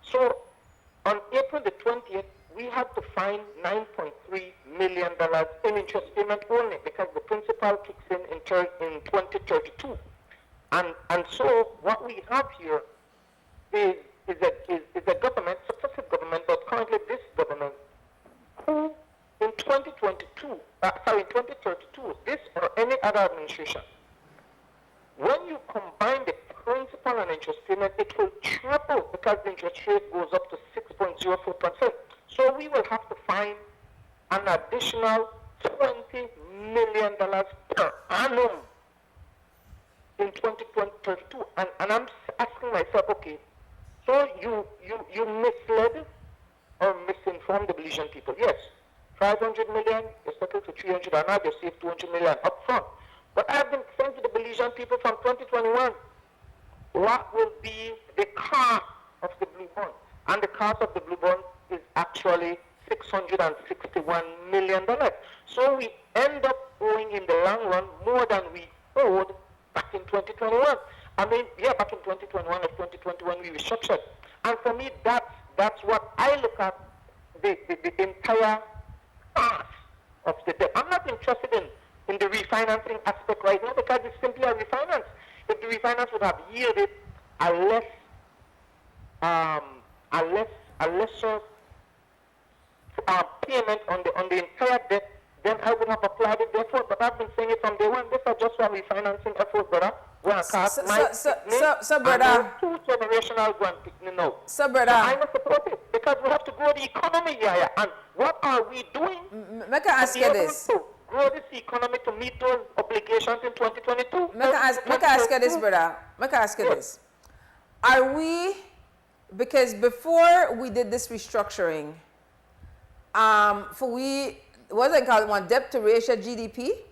So on April the 20th, we had to find $9.3 million in interest payment only because the principal kicks in 2032. And so what we have here is a government, successive government, but currently this government, who in 2032, this or any other administration, when you combine the principal and interest payment, it will triple because the interest rate goes up to 6.04%. So we will have to find an additional $20 million per annum in 2032. And I'm asking myself, okay, so you misled or misinformed the Belizean people. Yes, 500 million is settled to 300, and now they save 200 million up front. But I've been saying to the Belizean people from 2021, what will be the cost of the blue bond? And the cost of the blue bond is actually $661 million. So we end up owing in the long run more than we owed back in 2021. I mean, yeah, back in 2021 or 2021 we restructured. And for me, that's what I look at, the entire cost of the debt. I'm not interested in the refinancing aspect right now because it's simply a refinance. If the refinance would have yielded a lesser payment on the entire debt, then I would have applauded the effort. But I've been saying it from day one. These are just for refinancing efforts, brother.
So, brother.
Two generational grant picking now.
So, brother.
So I must support it because we have to grow the economy, YaYa. And what are we doing?
Make I ask you this.
To grow this economy to meet those obligations in 2022.
Make I ask you this, brother. Make I ask you this. Are we, because before we did this restructuring, what's it called, one debt to ratio GDP?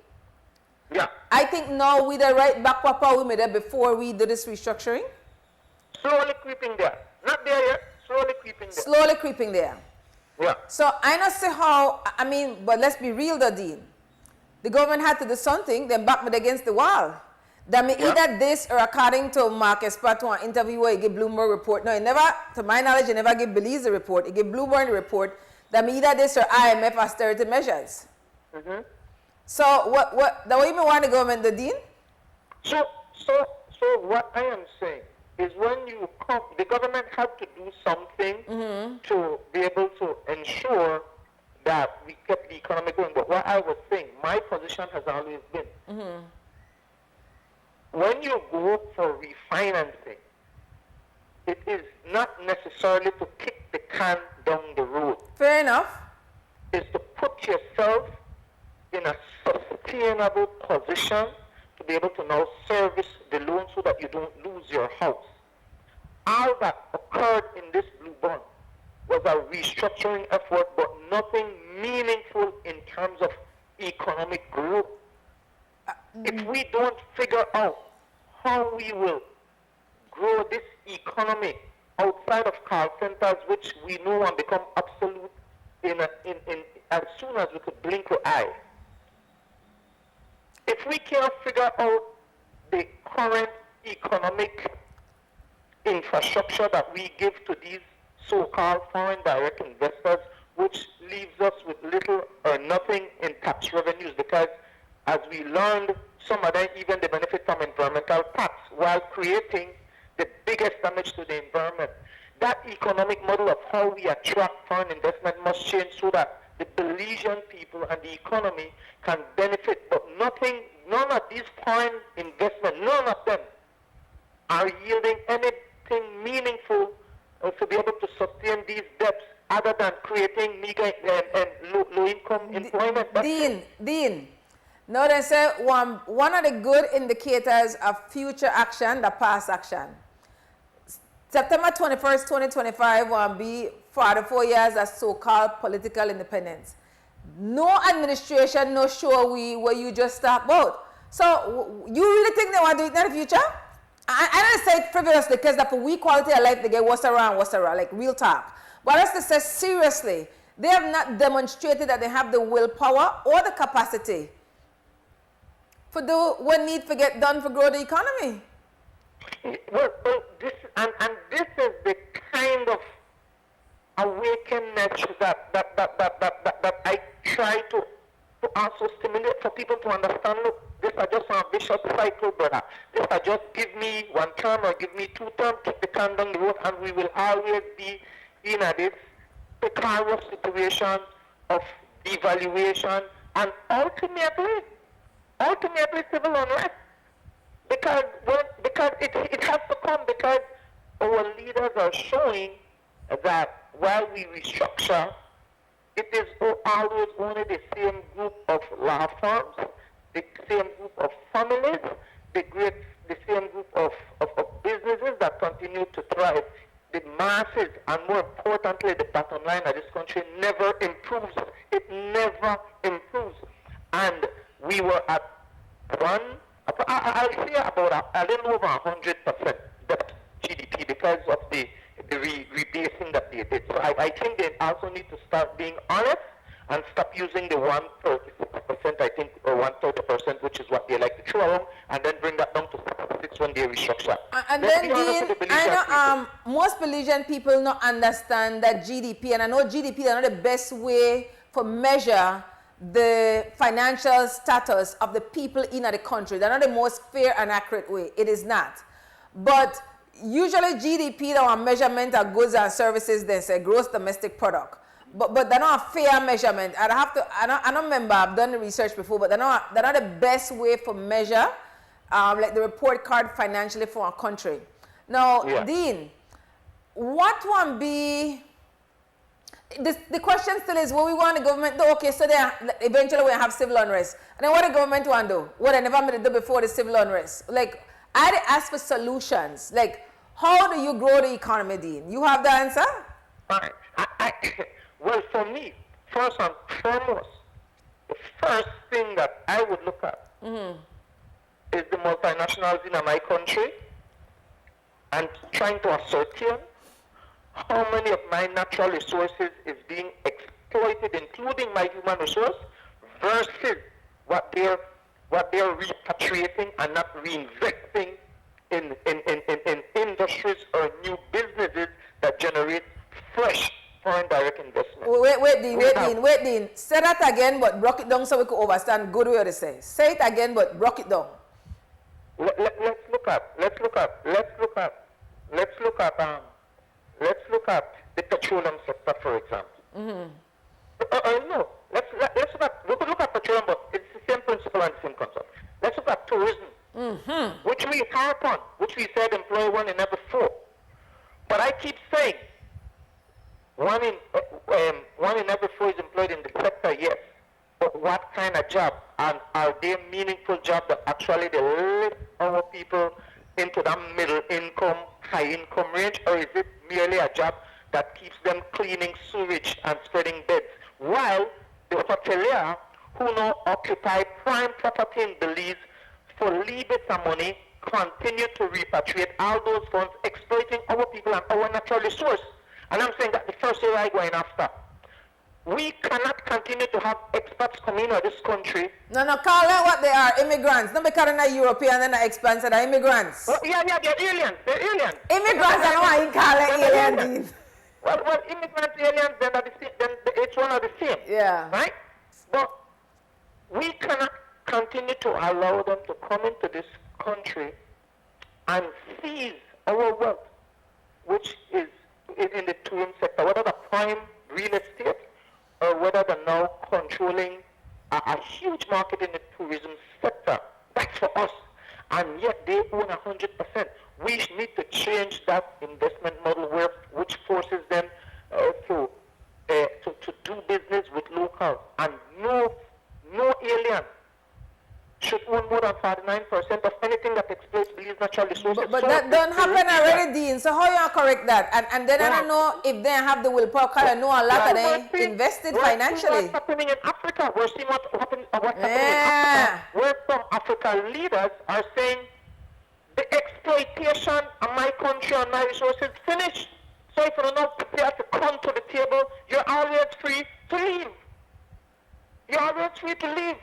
Yeah.
I think now we the right back what we made it before we did this restructuring.
Slowly creeping there. Not there yet. Slowly creeping there.
Slowly creeping there.
Yeah.
So I don't see how, I mean, but let's be real, the Dean. The government had to do something, then back me against the wall. That mean either this or according to Marcus Patois interview where he gave Bloomberg report. No, he never, to my knowledge, he never gave Belize the report. He gave Bloomberg the report. That mean either this or IMF austerity measures. So what the way you want the government, the Dean?
So what I am saying is when you come, the government had to do something to be able to ensure that we kept the economy going. But what I was saying, my position has always been, when you go for refinancing, it is not necessarily to kick the can down the road.
Fair enough.
It's to put yourself in a sustainable position to be able to now service the loan so that you don't lose your house. All that occurred in this blue bond was a restructuring effort, but nothing meaningful in terms of economic growth. If we don't figure out how we will grow this economy outside of call centers, which we know and become absolute in as soon as we could blink an eye. If we can't figure out the current economic infrastructure that we give to these so-called foreign direct investors, which leaves us with little or nothing in tax revenues, because as we learned, some of them even they benefit from environmental tax while creating the biggest damage to the environment. That economic model of how we attract foreign investment must change so that the Belizean people and the economy can benefit. But none of these foreign investment, none of them are yielding anything meaningful to be able to sustain these debts other than creating meager and low-income employment.
Dean, now they say one of the good indicators of future action, the past action. September 21st, 2025 will be 44 years of so-called political independence. No administration, no show what you just talked about. So you really think they want to do it in the future? I don't say it frivolously because that for we quality of life they get what's around, like real talk. But as to say seriously, they have not demonstrated that they have the willpower or the capacity for do what need to get done for grow the economy.
Well, this and this is the kind of awakeness that I try to also stimulate for people to understand. Look, this are just a vicious cycle, brother. This are just give me one term or give me two terms, kick the can down the road, and we will always be in this precarious situation of devaluation and ultimately civil unrest. Because it has to come because our leaders are showing that while we restructure, it is always only the same group of law firms, the same group of families, the same group of businesses that continue to thrive. The masses, and more importantly, the bottom line of this country never improves. It never improves. And we were at I'll say about a little over 100% debt GDP because of the rebasing that they did. So I think they also need to start being honest and stop using the 136%, I think, or 130%, which is what they like to throw around, and then bring that down to 6 when they restructure.
And then, Dean, I know most Belizean people not understand that GDP, and I know GDP is not the best way for measure the financial status of the people in the country. They're not the most fair and accurate way. It is not. But usually GDP, our measurement of goods and services, they say gross domestic product. But they're not a fair measurement. I don't remember, I've done the research before, but they're not the best way for measure like the report card financially for our country. Now, yeah. Dean, what will be the question still is what we want the government to do. Okay, so eventually we have civil unrest. And then what the government want to do? What they never made to do before the civil unrest. Like, I ask for solutions. Like, how do you grow the economy, Dean? You have the answer?
Well, for me, first and foremost, the first thing that I would look at is the multinationals in my country and trying to ascertain how many of my natural resources is being exploited, including my human resource, versus what they're repatriating and not reinvesting in industries or new businesses that generate fresh foreign direct investment.
Wait, Dean. Say that again, but break it down so we can understand good way to say. Say it again, but break it down.
Let's look at the petroleum sector, for example. No, we could look at petroleum, but it's the same principle and the same concept. Let's look at tourism, which we harp on, which we said employ 1 in every 4. But I keep saying, 1 in every 4 is employed in the sector, yes. But what kind of job? And are they meaningful jobs that actually they lift our people into that middle income, high income range? Or is it merely a job that keeps them cleaning sewage and spreading beds? While the hotelier who now occupy prime property in Belize for leaves of money continue to repatriate all those funds, exploiting our people and our natural resource. And I'm saying that the first area I'm going after. We cannot continue to have expats coming into this country.
No, call them what they are, immigrants. Not because they're European and they're expats, they're immigrants.
Well, yeah, they're aliens. They're aliens.
Immigrants, I know why you call them aliens.
Well, immigrants, aliens, then each one are the same.
Yeah.
Right? But we cannot continue to allow them to come into this country and seize our wealth, which is in the tourism sector, whether the prime real estate or whether they're now controlling a huge market in the tourism sector. That's for us. And yet they own 100%. We need to change that investment model which forces them to do business with locals. And no alien should own more than 49% of anything that exploits Belize natural resources.
But that don't happen already, Dean. So how you correct that? And then I don't know if they have the willpower, because I know a lot of them invested financially.
What's happening in Africa? We're seeing what's happening in Africa. Where some African leaders are saying the exploitation of my country and my resources finished. So if you're not prepared to come to the table, you're always free to leave. You're always free to leave.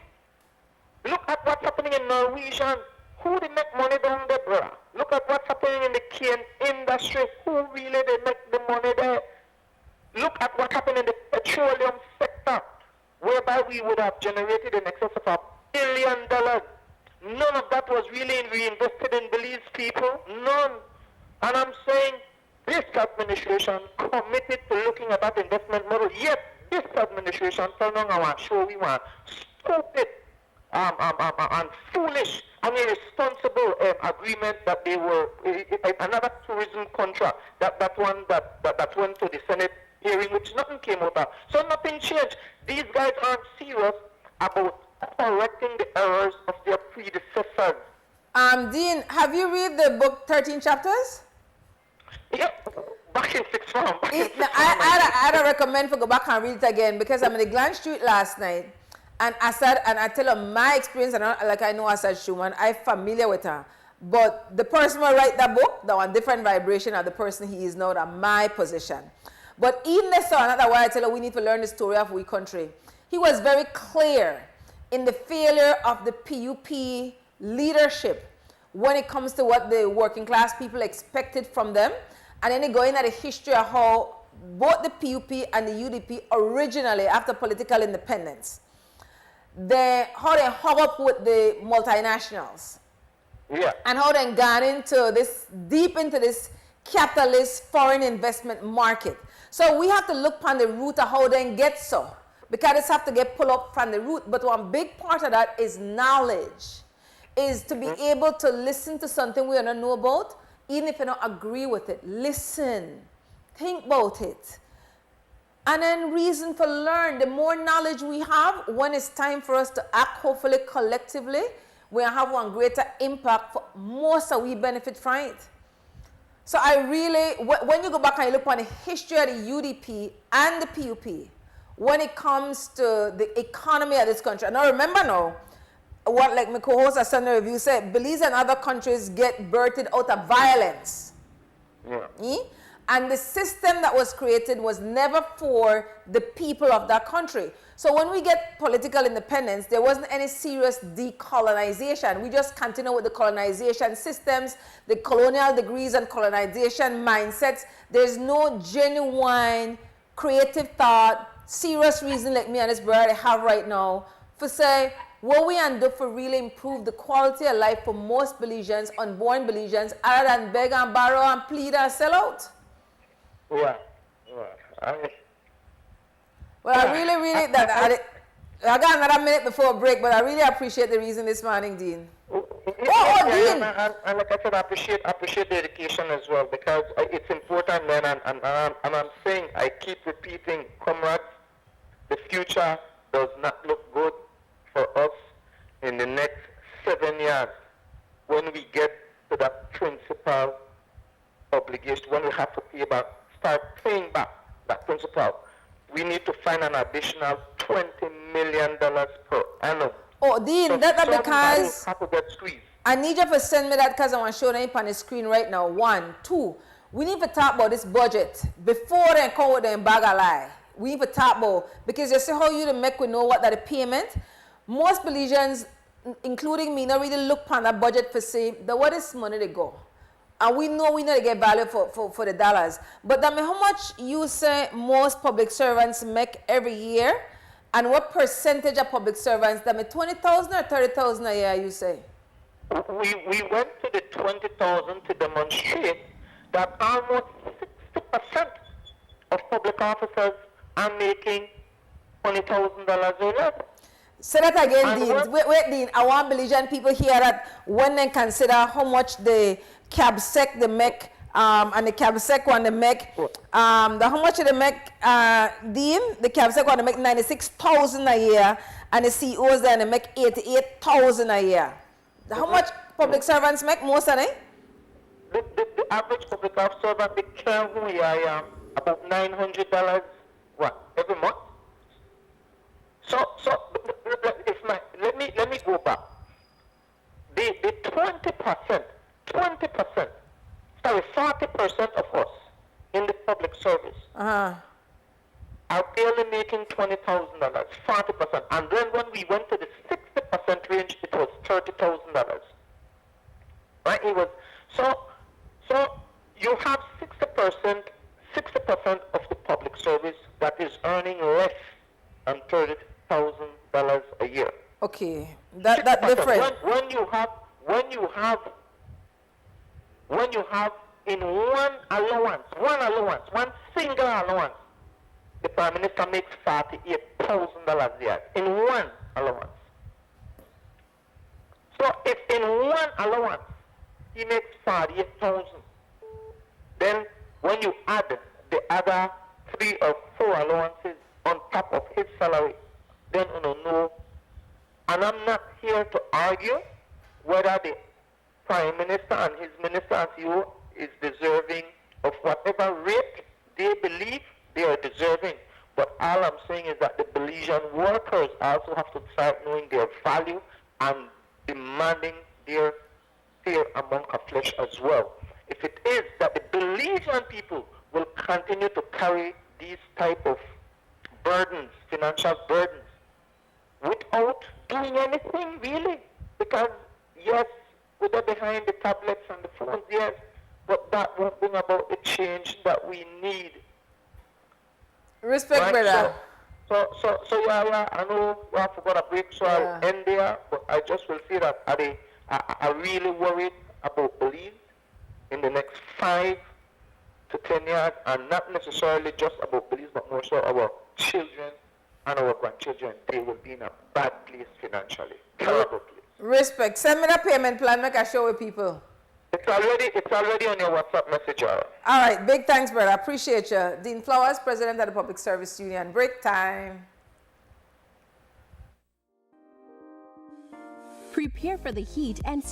Look at what's happening in Norwegian. Who they make money down there, brother? Look at what's happening in the cane industry. Who really they make the money there? Look at what happened in the petroleum sector, whereby we would have generated in excess of $1 billion. None of that was really reinvested in Belize people. None. And I'm saying this administration committed to looking at that investment model. Yet this administration tell me I want show we want stupid and foolish and irresponsible agreement that they were another tourism contract that went to the Senate hearing, which nothing came out of. So nothing changed. These guys aren't serious about correcting the errors of their predecessors.
Dean, have you read the book 13 Chapters?
Yep, back in sixth form.
I'd recommend for go back and read it again because I'm in the Glen Street last night and I said, and I tell them my experience, and like I know I said Schumann, I'm familiar with her. But the person who write that book, they're on different vibration of the person he is now at my position. But even the son, that's why I tell her we need to learn the story of we country. He was very clear in the failure of the PUP leadership when it comes to what the working class people expected from them. And then they go into the history of how both the PUP and the UDP originally, after political independence, how they hung up with the multinationals.
Yeah.
And how they got into this, deep into this capitalist foreign investment market. So we have to look on the root of how they get so. Because it's have to get pulled up from the root. But one big part of that is knowledge. Is to be able to listen to something we don't know about, even if you don't agree with it. Listen. Think about it. And then reason for learn. The more knowledge we have, when it's time for us to act, hopefully collectively, we'll have one greater impact for most of we benefit from it. So I really, when you go back and you look on the history of the UDP and the PUP, when it comes to the economy of this country, and I remember now, what like my co-host at Sunday Review said, Belize and other countries get birthed out of violence.
Yeah.
And the system that was created was never for the people of that country. So when we get political independence, there wasn't any serious decolonization. We just continue with the colonization systems, the colonial degrees and colonization mindsets. There's no genuine creative thought, serious reason like me and this brother have right now for say, what we can do for really improve the quality of life for most Belizeans, unborn Belizeans, other than beg and borrow and plead and sell out.
Yeah.
I really, I got another minute before break, but I really appreciate the reason this morning, Dean.
Dean. And like I said, I appreciate the education as well, because it's important, man, and I'm saying, I keep repeating, comrades, the future does not look good for us in the next 7 years when we get to that principal obligation, when we have to start paying back that principal. We need to find an additional $20 million per annum.
Oh, Dean,
so
that's because
have to get squeezed.
I need you to send me that because I want to show them on the screen right now. 1, 2, we need to talk about this budget before they come with them bag of lie. We need to talk about, because you see how you make we know what that the payment. Most Belizeans, including me, not really look upon that budget for say, what is money they go. And we know they get value for the dollars. But I mean, how much you say most public servants make every year? And what percentage of public servants, that mean 20,000 or 30,000 a year, you say?
We went to the 20,000 to demonstrate that almost 60% of public officers are making $20,000 a year.
Say that again, Dean. Wait, Dean. I want Belizean people here that when they consider how much the CABSEC they make, and the CABSEC one they make, how much they make, Dean? The CABSEC one they make 96,000 a year, and the CEOs then they make 88,000 a year. How much public servants make, most of them?
The average public servant, they care who I am, about $900 every month. So let me go back. The 20%, 20%, sorry, 40% of us in the public service are barely making $20,000, 40%. And then when we went to the 60% range, it was $30,000. Right? It was so you have 60% of the public service that is earning less than $30,000 a year.
Okay, that different.
When you have in one single allowance, the Prime Minister makes $48,000 a year in one allowance. So if in one allowance he makes 48,000, then when you add the other 3 or 4 allowances on top of his salary, then you know. And I'm not here to argue whether the Prime Minister and his Minister and CEO is deserving of whatever rate they believe they are deserving. But all I'm saying is that the Belizean workers also have to start knowing their value and demanding their fair amount of flesh as well. If it is that the Belizean people will continue to carry these type of burdens, financial burdens, without doing anything really, because yes, they're behind the tablets and the phones, yes, but that won't bring about the change that we need.
Respect, right, brother.
So yeah, I know we have to go on a break, so I'll end there, but I just will say that I really worried about Belize in the next 5 to 10 years, and not necessarily just about Belize, but more so our children and our grandchildren. They will be in a bad place financially. Terrible place.
Respect. Send me the payment plan, make I show with people.
It's already on your WhatsApp message. All
right. Big thanks, brother. Appreciate you. Dean Flowers, President of the Public Service Union. Break time.
Prepare for the heat and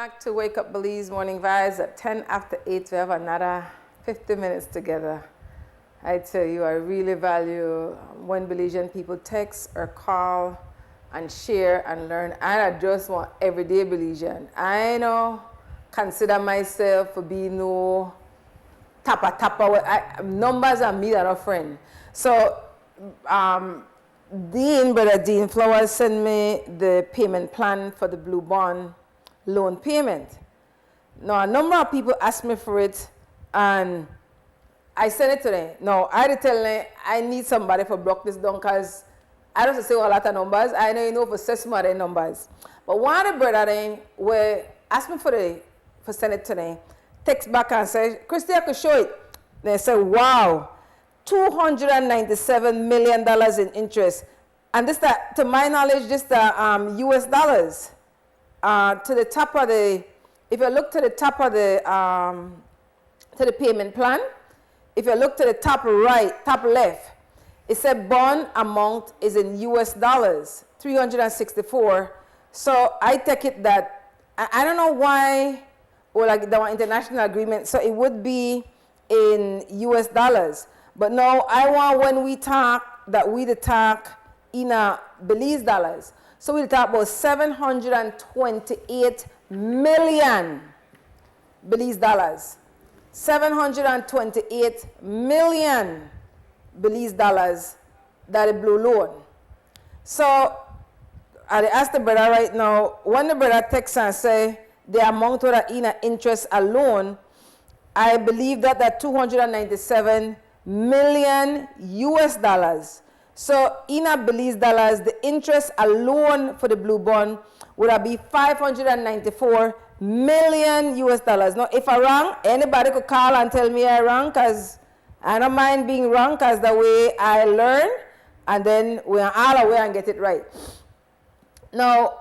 back to Wake Up Belize Morning Vibes at 10 after 8. We have another 50 minutes together. I tell you, I really value when Belizean people text or call and share and learn. I just want everyday Belizean. I know, consider myself for being no tapper. Numbers are me that are friend. So, Brother Dean Flowers sent me the payment plan for the Blue Bond loan payment. Now, a number of people asked me for it, and I sent it to them. Now, I had to tell them I need somebody for block this down because I don't have to say a lot of numbers. I know you know for some of the numbers. But one of the brothers were asked me for send it to them, text back and said, Christy, I could show it. They said, wow, $297 million in interest. And this, to my knowledge, just the US dollars. To the top of the, if you look to the top of the payment plan, if you look to the top right, top left, it said bond amount is in US dollars, 364. So I take it that, I don't know why, or like the international agreement, so it would be in US dollars. But no, I want when we talk, that we talk in Belize dollars. So we'll talk about 728 million Belize dollars. 728 million Belize dollars that is blue loan. So I asked the brother right now, when the brother texts and say the amount of the interest alone, I believe that 297 million US dollars. So in a Belize dollars, the interest alone for the blue bond would have be 594 million US dollars. Now, if I'm wrong, anybody could call and tell me I'm wrong, because I don't mind being wrong, because the way I learn, and then we're all away and get it right. Now,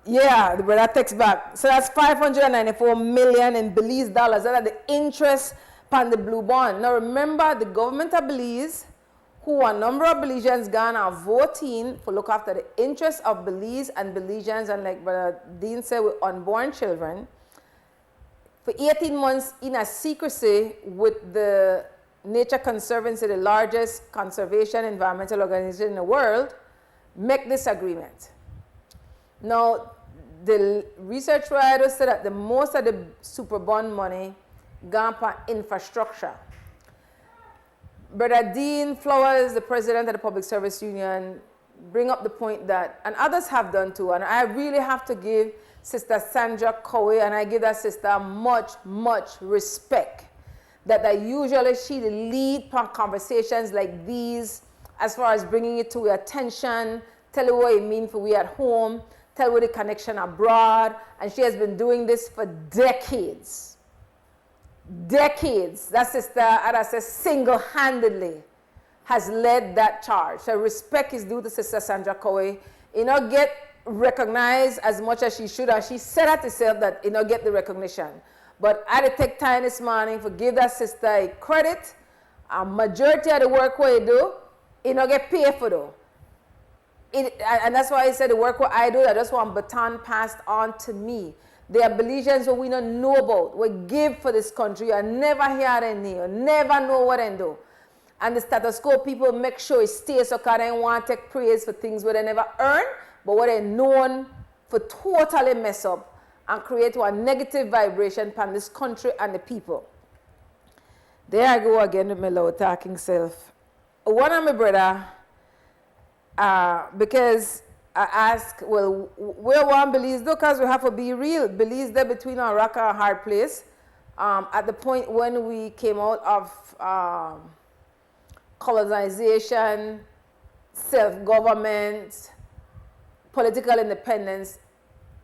yeah, the brother text back. So that's 594 million in Belize dollars. That are the interest upon the blue bond. Now remember, the government of Belize, who a number of Belizeans gone are voting for look after the interests of Belize and Belizeans, and like Brother Dean said, with unborn children, for 18 months in a secrecy with the Nature Conservancy, the largest conservation environmental organization in the world, make this agreement. Now, the research writers said that the most of the super bond money gone for infrastructure. Brother Dean Flowers, the president of the Public Service Union, bring up the point that, and others have done too, and I really have to give Sister Sandra Cowie, and I give that sister much, much respect, that usually she the lead on conversations like these, as far as bringing it to your attention, tell you what it means for we at home, tell you the connection abroad, and she has been doing this for decades. Decades. That sister, as I said, single-handedly has led that charge. So respect is due to Sister Sandra Cowie. You know, get recognized as much as she should, and she said at herself that, you know, get the recognition. But I had to take time this morning to give that sister a credit. A majority of the work what you do, you know, get paid for though. And that's why I said the work what I do, I just want baton passed on to me. There are Belizeans who we don't know about, we give for this country, you never hear them name, you never know what they do. And the status quo people make sure it stays so because they want to take praise for things where they never earn, but what they're known for totally mess up and create one negative vibration upon this country and the people. There I go again with my loud talking self. One of my brother, because I ask, well, where one Belize do? Because we have to be real. Belize there between a rock and a hard place. At the point when we came out of colonization, self-government, political independence,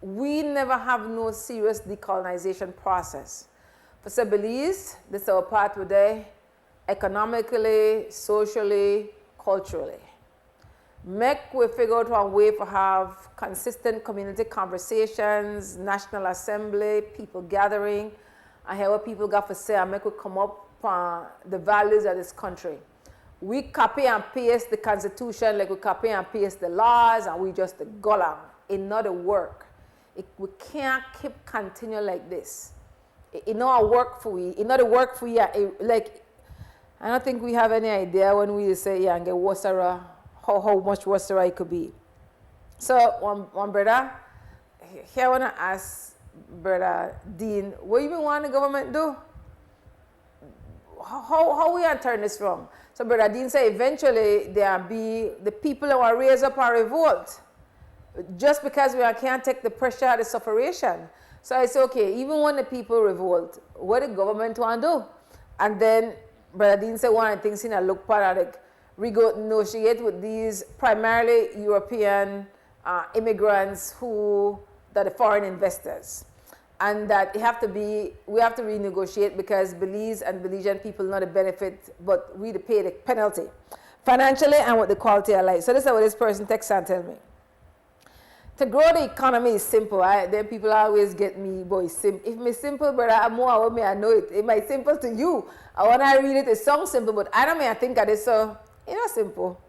we never have no serious decolonization process. For say Belize, this is our part today, economically, socially, culturally. Make we figure out one way to have consistent community conversations, National Assembly, people gathering, and hear what people got to say, and make we come up on the values of this country. We copy and paste the Constitution like we copy and paste the laws, and we just go along. It not a work. We can't keep continue like this. It not work for we. It not work for you. Like, I don't think we have any idea when we say, yeah, and get worse, how much worse it could be. So, one brother, here I want to ask Brother Dean, what you want the government do? How we going to turn this wrong? So Brother Dean said eventually there'll be the people who will raise up a revolt just because we can't take the pressure of the sufferation. So I said, okay, even when the people revolt, what the government want to do? And then Brother Dean said one of the things in a look part like we go negotiate with these primarily European immigrants that are foreign investors. And that we have to renegotiate because Belize and Belizean people not a benefit, but we pay the penalty financially and with the quality of life. So this is what this person texts and tell me. To grow the economy is simple. Then people always get me, boy, if it's simple, brother, I'm more me, I know it. It might simple to you. When I read it, it sounds simple, but I don't mean I think that it's so, simple.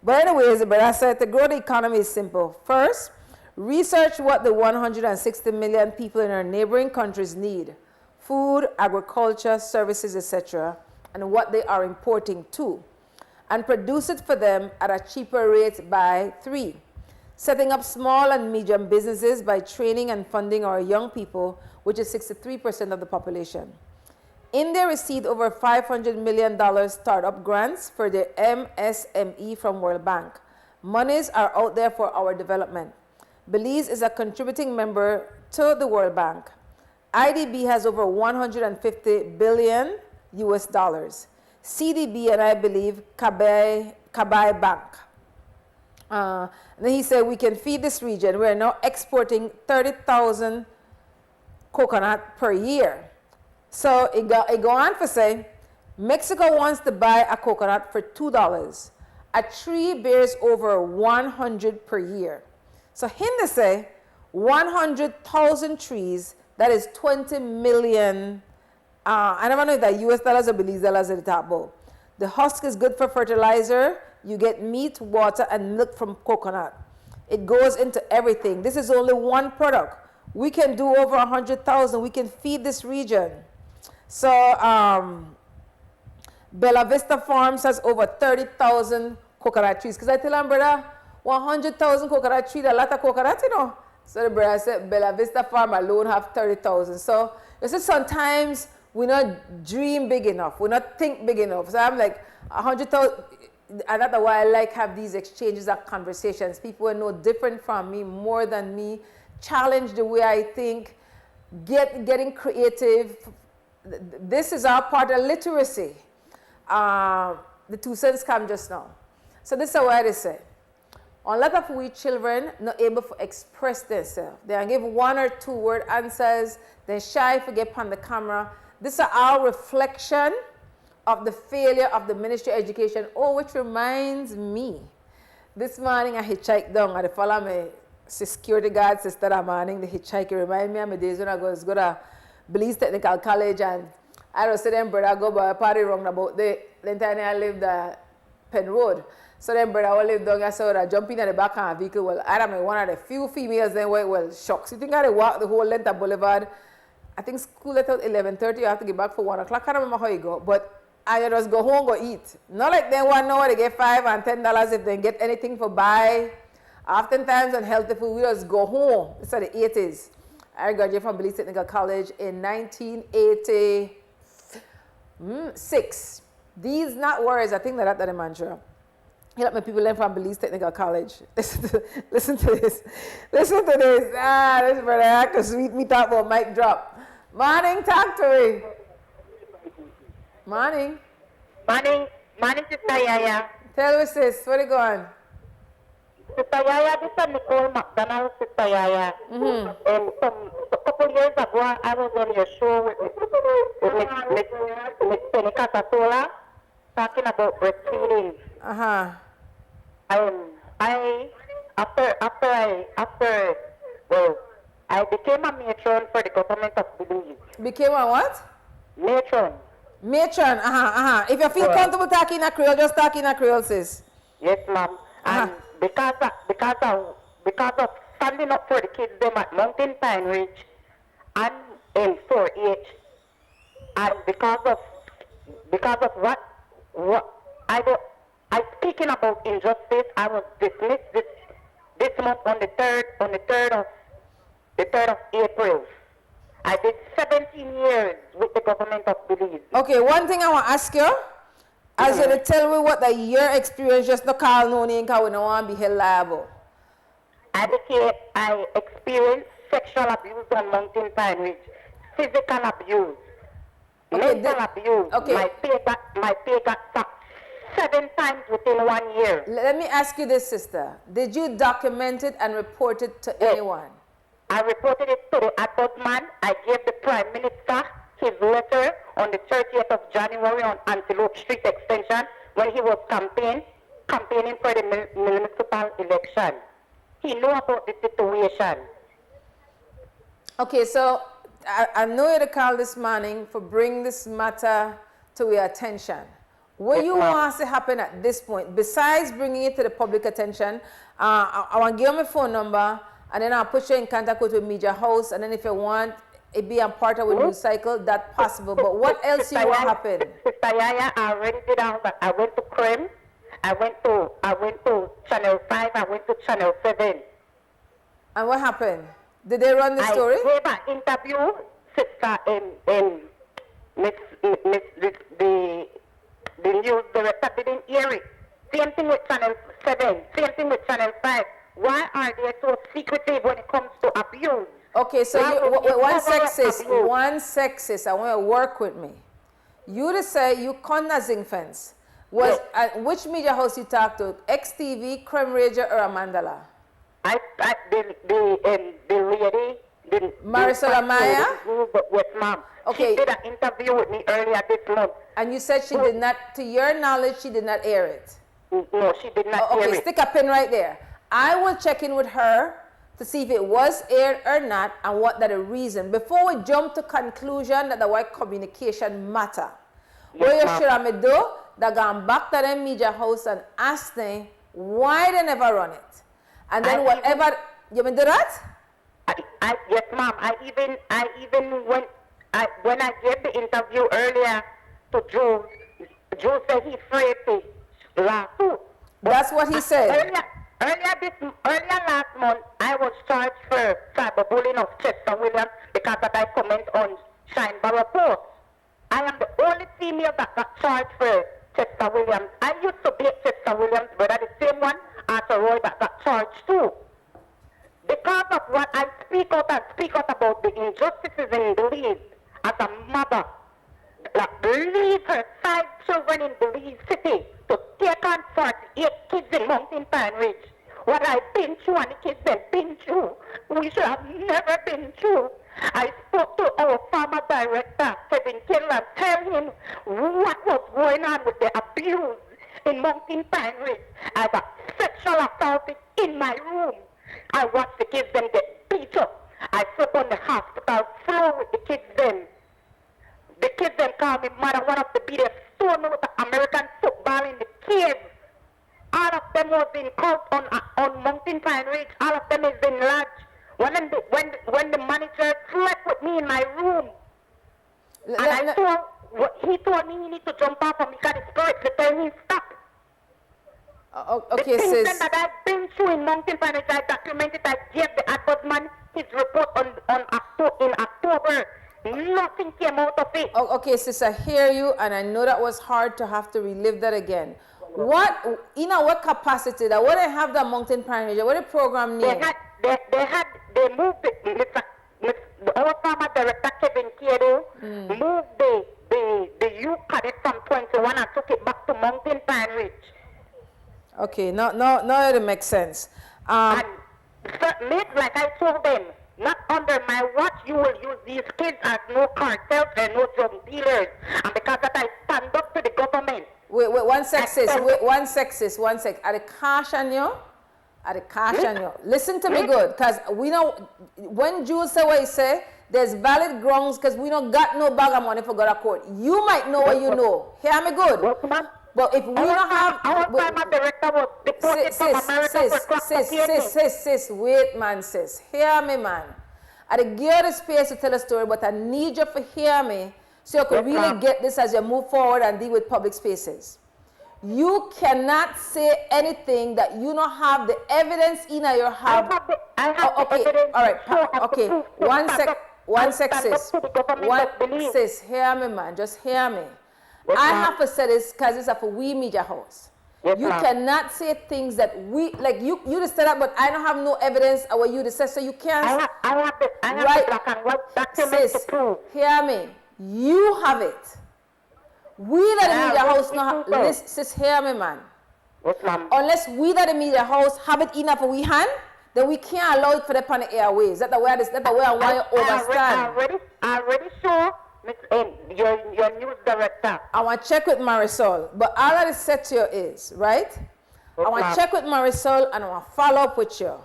But anyways, brother said to grow the economy is simple. First, research what the 160 million people in our neighboring countries need. Food, agriculture, services, etc. and what they are importing too. And produce it for them at a cheaper rate by 3. Setting up small and medium businesses by training and funding our young people, which is 63% of the population. India received over $500 million startup grants for their MSME from World Bank. Monies are out there for our development. Belize is a contributing member to the World Bank. IDB has over 150 billion US dollars. CDB and I believe Kabai Bank. And then he said we can feed this region. We are now exporting 30,000 coconut per year. So it go on for say, Mexico wants to buy a coconut for $2. A tree bears over 100 per year. So Hinda say 100,000 trees, that is 20 million, I don't know if that US dollars or Belize dollars at the top bowl. The husk is good for fertilizer. You get meat, water, and milk from coconut. It goes into everything. This is only one product. We can do over 100,000. We can feed this region. So Bella Vista Farms has over 30,000 coconut trees. Because I tell them, brother, 100,000 coconut trees, a lot of coconut, So the brother said Bella Vista Farm alone have 30,000. So you see, sometimes we not dream big enough. We not think big enough. So I'm like, 100,000. And that's why I like have these exchanges and conversations. People are no different from me, more than me, challenge the way I think, getting creative. This is our part of literacy. The 2 cents come just now. So this is what I say. A lot of we children not able to express themselves. They give 1 or 2 word answers, then shy to get on the camera. This is our reflection of the failure of the Ministry of Education. Oh, which reminds me, this morning I hitchhiked down. I follow my security guard sister that morning. The hitchhiker remind me of my days when I was go to Belize Technical College, and I was saying, brother, go by a party wrong about the time I lived at Penn Road. So then brother, I lived down here, so I jump in at the back of a vehicle. Well, I am one of the few females then were, well, shocked. So you think I walk the whole length of Boulevard? I think school let out 11:30. I have to get back for 1 o'clock. I don't remember how you go, but I just go home, go eat. Not like they want to know they get $5 and $10 if they get anything for buy. Oftentimes on healthy food, we just go home. It's the 80s. I graduated from Belize Technical College in 1986. These not words, I think that's the mantra. You let my people learn from Belize Technical College. Listen to this. Listen to this. This brother act sweet me talk about mic drop. Morning, talk to me. Morning.
Morning, Sister YaYa.
Tell me, sis, where you going?
Sister YaYa, this is Nicole McDonald, Sister YaYa. A couple years ago, I was on your show with Miss Seneca Sasola talking about breastfeeding. I became a matron for the government of Belize.
Became a what?
Matron.
Matron, If you feel comfortable talking a Creole, just talk in a Creole, sis.
Yes, ma'am. And because of standing up for the kids them at Mountain Pine Ridge and in 4H. And because of what I speaking about injustice, I was dismissed this month on the 3rd of April. I did 17 years with the government of Belize.
Okay, one thing I want to ask you, as you tell me what your experience, just not call no name because we don't want to be held liable.
I experienced sexual abuse on Mountain Pine Ridge, physical abuse, mental abuse.
Okay.
My pay got sacked 7 times within 1 year.
Let me ask you this, sister. Did you document it and report it to anyone?
I reported it to the ombudsman. I gave the Prime Minister his letter on the 30th of January on Antelope Street Extension when he was campaigning for the municipal election. He knew about the situation.
Okay, so I know you to call this morning for bring this matter to your attention. What you want to happen at this point, besides bringing it to the public attention, I want to give you my phone number, and then I'll put you in contact with the media house, and then if you want it be a part of a news cycle, that's possible. But what else you want to happen?
Sister YaYa, I already did all that. I went to Creme, I went to Channel 5, I went to Channel 7.
And what happened? Did they run the story?
I gave an interview, sister, in the news director didn't hear it. Same thing with Channel 7, same thing with Channel 5. Why are they so secretive when it comes to abuse?
Okay, so one sexist, I want you to work with me. You to say you con Nazing fence. Which media house you talk to? XTV, Creme Ranger, or Amandala?
The lady,
Marisol Amaya?
Yes, ma'am.
Okay.
She did an interview with me earlier this month.
And you said she did not, to your knowledge, she did not air it?
No, she did not air it.
Okay, stick a pin right there. I will check in with her to see if it was aired or not and what that the reason. Before we jump to conclusion that the white communication matter. What you should have do, that gone back to them media house and ask them why they never run it. And then whatever, you mean do that?
Yes, ma'am. I even went, when I gave the interview earlier to Joe said he's afraid to laugh too.
That's what he said.
Earlier last month, I was charged for cyberbullying of Chester Williams because that I comment on Shineborough Post. I am the only female that got charged for Chester Williams. I used to date Chester Williams, but I'm the same one, Arthur Roy, that got charged too. Because of what I speak out about the injustices in Belize as a mother, that Belize her 5 children in Belize City to take on 48 kids in Mountain Pine Ridge. What I've been through and the kids have been through, we should have never been through. I spoke to our former director, Kevin Kittle, and tell him what was going on with the abuse in Mountain Pine Ridge. I got sexual assaulted in my room. I watched the kids then get beat up. I slept on the hospital floor with the kids then. The kids then called me mother. One of the beaters threw me with the American football in the cave. All of them was in court on Mountain Pine Ridge. All of them is in lodge. When the manager slept with me in my room, he told me he need to jump off and because the spirit to tell him stop.
Okay,
the things
sis.
that I've been through in Mountain Pine Ridge, I documented. I gave the ombudsman his report in October. Nothing came out of it.
Okay, sis, I hear you, and I know that was hard to have to relive that again. What capacity that what they have the Mountain Pine Ridge? What the program name?
They moved our former director Kevin Kittle moved the youth cadet from 21 and took it back to Mountain Pine Ridge.
Okay, now it makes sense.
And like I told them, not under my watch you will use these kids as no cartels and no drug dealers. And because that I stand up to the government.
Wait, one sec, sis. One sec. I caution you. Listen to me good, because we know when Jules say what he say, there's valid grounds because we don't got no bag of money for go to court. You might know what you know. Hear me good. But if we don't have...
Our former director was deported
sis, wait, man, sis. Hear me, man. I give you the space to tell a story, but I need you to hear me so you can really get this as you move forward and deal with public spaces. You cannot say anything that you don't have the evidence in your house. Okay, all right, okay. One sec, sis. Sis, hear me, man. Just hear me. I have to say this because it's a we media house. You cannot say things that we, like you just said that, but I don't have no evidence of what you just said, so you can't. I have the black and white documents to prove. Hear me. You have it. We that the media house not have, sis, hear me, man. Unless we that the media house have it enough for we hand, then we can't allow it for the on the airways. That's the way I want you to understand. I already saw your news director. I want to check with Marisol, but all I said to you is, right? I want to check with Marisol and I want to follow up with you.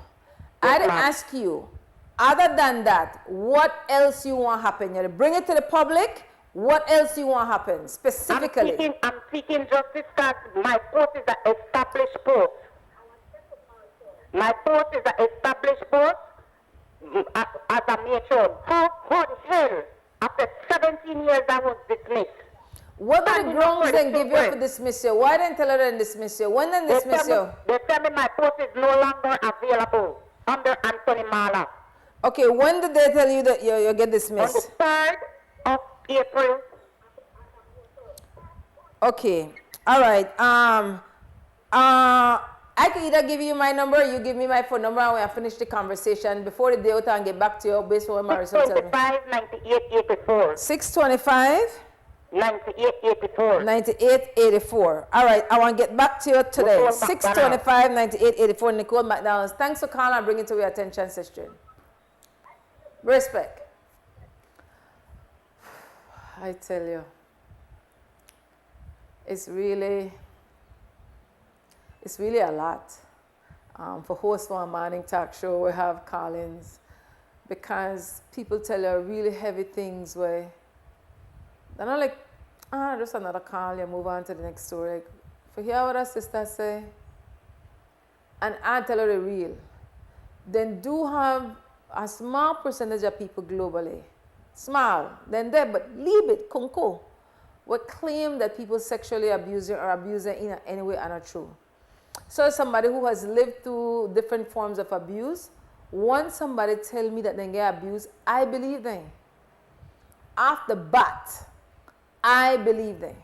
I didn't ask you, other than that, what else you want to happen? You bring it to the public. What else you want to happen specifically? I'm seeking justice because my post is an established post. My post is an established post as a matron. How the hell? After 17 years, I was dismissed. What are the grounds they give you for dismiss you? Why didn't tell her to dismiss you? When did they dismiss you? They tell me my post is no longer available under Anthony Mala. Okay, when did they tell you that you get dismissed? On the 3rd of April. Okay, all right. I can either give you my number, you give me my phone number, and we have finished the conversation before the day out and get back to you based on what Marisol tell me. 625-9884. 625? 9884. 9884. All right, I want to get back to you today. 625-9884. Nicole McDonald. Thanks for calling and bringing it to your attention, sister. Respect. I tell you, it's really a lot. For host for a morning talk show, we have call-ins because people tell you really heavy things where they're not like, just another call, you move on to the next story. Like, for hear what our sister say, and I tell her the real, then do have a small percentage of people globally, small, then there, but leave it, kunko, would claim that people sexually abusing or abusing in any way are not true. So somebody who has lived through different forms of abuse, once somebody tell me that they get abused, I believe them. Off the bat, I believe them.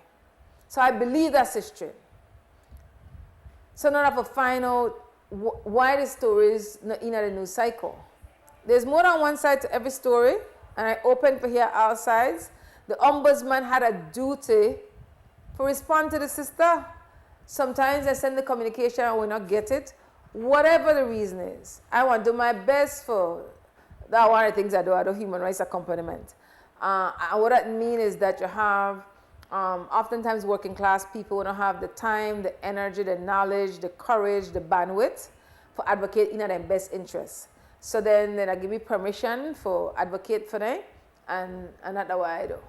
So I believe that's history. So now I have to find out why the story is not in the news cycle. There's more than one side to every story, and I open for here all sides. The ombudsman had a duty to respond to the sister. Sometimes I send the communication and will not get it. Whatever the reason is, I want to do my best for that. One of the things I do human rights accompaniment. What that means is that you have oftentimes working class people who don't have the time, the energy, the knowledge, the courage, the bandwidth for advocate in their best interests. So then I give me permission for advocate for them, and that's what I do.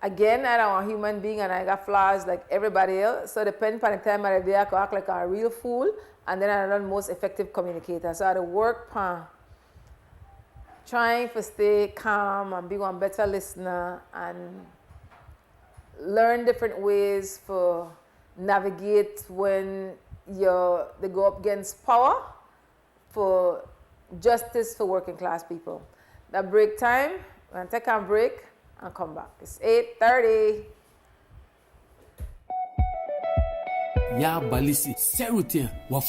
Again, I'm a human being and I got flaws like everybody else. So depending on the time of the day, I can act like a real fool, and then I'm the most effective communicator. So I had to work on trying to stay calm and be one better listener and learn different ways for navigate when they go up against power for justice for working class people. That break time, we're going to take a break and come back. It's 8:30.
Ya balisi serute wa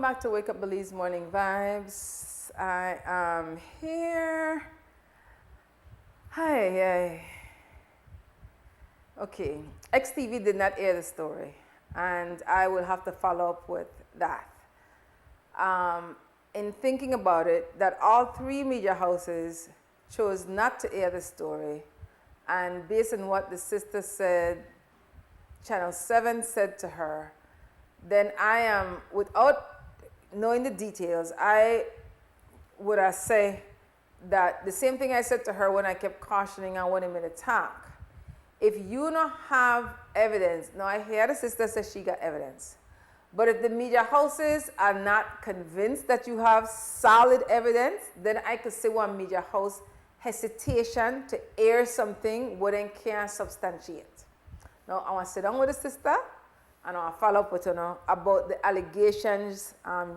back to Wake Up Belize Morning Vibes. I am here. Hi. Okay, XTV did not air the story, and I will have to follow up with that. In thinking about it, that all three media houses chose not to air the story, and based on what the sister said, Channel 7 said to her, then I am, without knowing the details, I would say that the same thing I said to her when I kept cautioning and wanting me to talk. If you don't have evidence, now I hear the sister say she got evidence, but if the media houses are not convinced that you have solid evidence, then I could say one media house hesitation to air something wouldn't can't substantiate. Now I want to sit down with the sister and I want to follow up with her about the allegations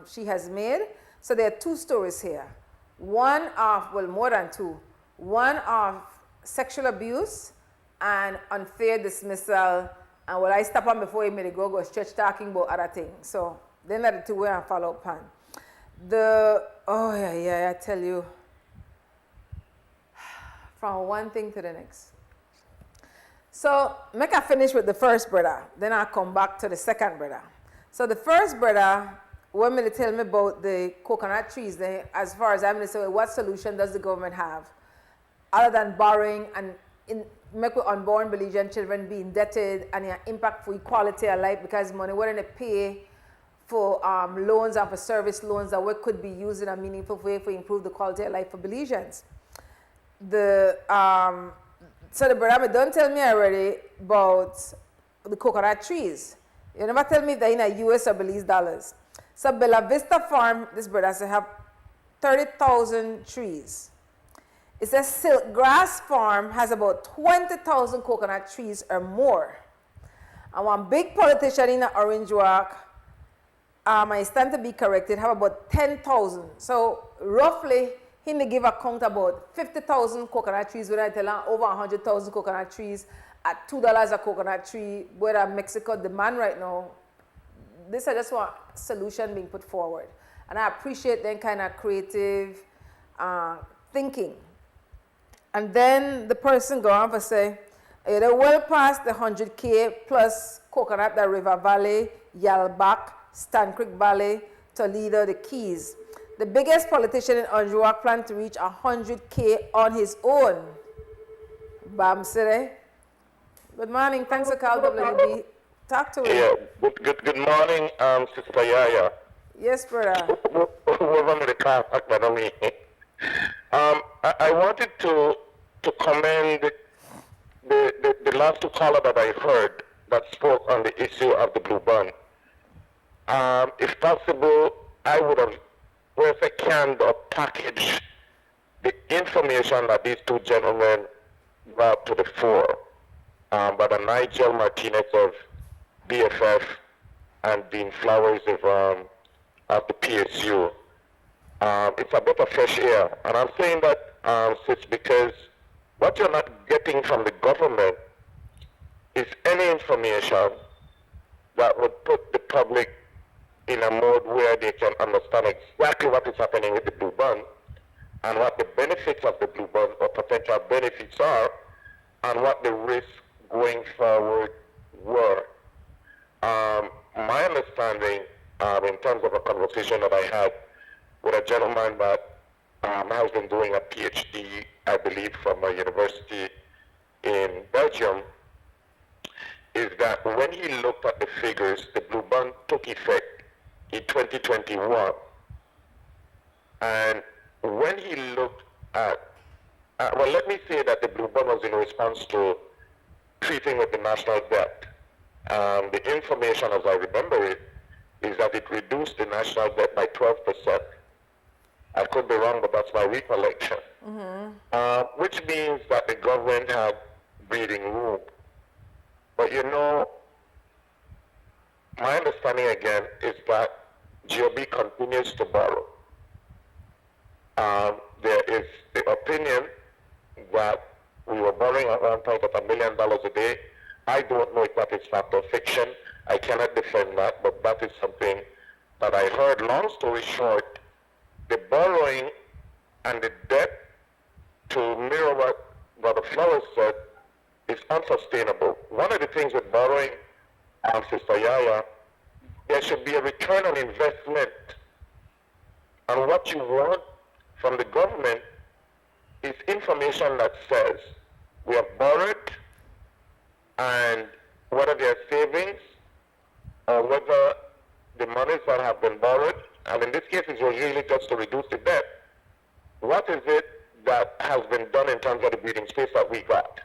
she has made. So there are two stories here. One of, well, more than two. One of sexual abuse and unfair dismissal. And will I stop on before he made a go stretch talking about other things. So then are the two way I follow up on. I tell you, from one thing to the next. So make I finish with the first brother, then I'll come back to the second brother. So the first brother want me to tell me about the coconut trees. As far as I'm concerned, what solution does the government have other than borrowing and make with unborn Belizean children be indebted and their impact for equality of life because money we're going to pay for loans and for service loans that we could be used in a meaningful way for improve the quality of life for Belizeans. So the brother don't tell me already about the coconut trees. You never tell me if they're in a US or Belize dollars. So Bella Vista Farm, this brother said, have 30,000 trees. It says Silk Grass Farm has about 20,000 coconut trees or more. And one big politician in Orange Walk, I stand to be corrected, have about 10,000. So roughly, he may give account about 50,000 coconut trees, when I tell him over 100,000 coconut trees at $2 a coconut tree, where Mexico demand right now. This is just one solution being put forward. And I appreciate that kind of creative thinking. And then the person go on to say, they're well past the 100K plus coconut, the River Valley, Yalbak, Stan Creek Valley, Toledo, the Keys. The biggest politician in Anjouak planned to reach 100K on his own. Bam Sire. Good morning. Thanks for calling WB. Talk to me.
Yeah. Good morning, Sister YaYa.
Yes, brother.
Whoever made the car, I wanted to commend the last two callers that I heard that spoke on the issue of the blue band. If possible, I would have canned or packaged the information that these two gentlemen brought to the fore. Brother Nigel Martinez of BFF and Dean Flowers of the PSU. It's a bit of fresh air. And I'm saying that, sis, because what you're not getting from the government is any information that would put the public in a mode where they can understand exactly what is happening with the blue band and what the benefits of the blue band or potential benefits are and what the risks going forward were. My understanding, in terms of a conversation that I had with a gentleman that has been doing a PhD, I believe, from a university in Belgium, is that when he looked at the figures, the blue band took effect in 2021. And when he looked at, well, let me say that the blue band was in response to treating with the national debt. The information, as I remember it, is that it reduced the national debt by 12%. I could be wrong, but that's my recollection. Mm-hmm. Which means that the government had breathing room. But you know, my understanding again is that GOB continues to borrow. There is the opinion that we were borrowing around $1 million a day. I don't know if that is fact or fiction. I cannot defend that, but that is something that I heard, long story short, the borrowing and the debt, to mirror what Brother Flowers said, is unsustainable. One of the things with borrowing, Sister YaYa, there should be a return on investment. And what you want from the government is information that says we have borrowed, and whether they are savings or whether the monies that have been borrowed, and in this case it was really just to reduce the debt, what is it that has been done in terms of the breathing space that we got?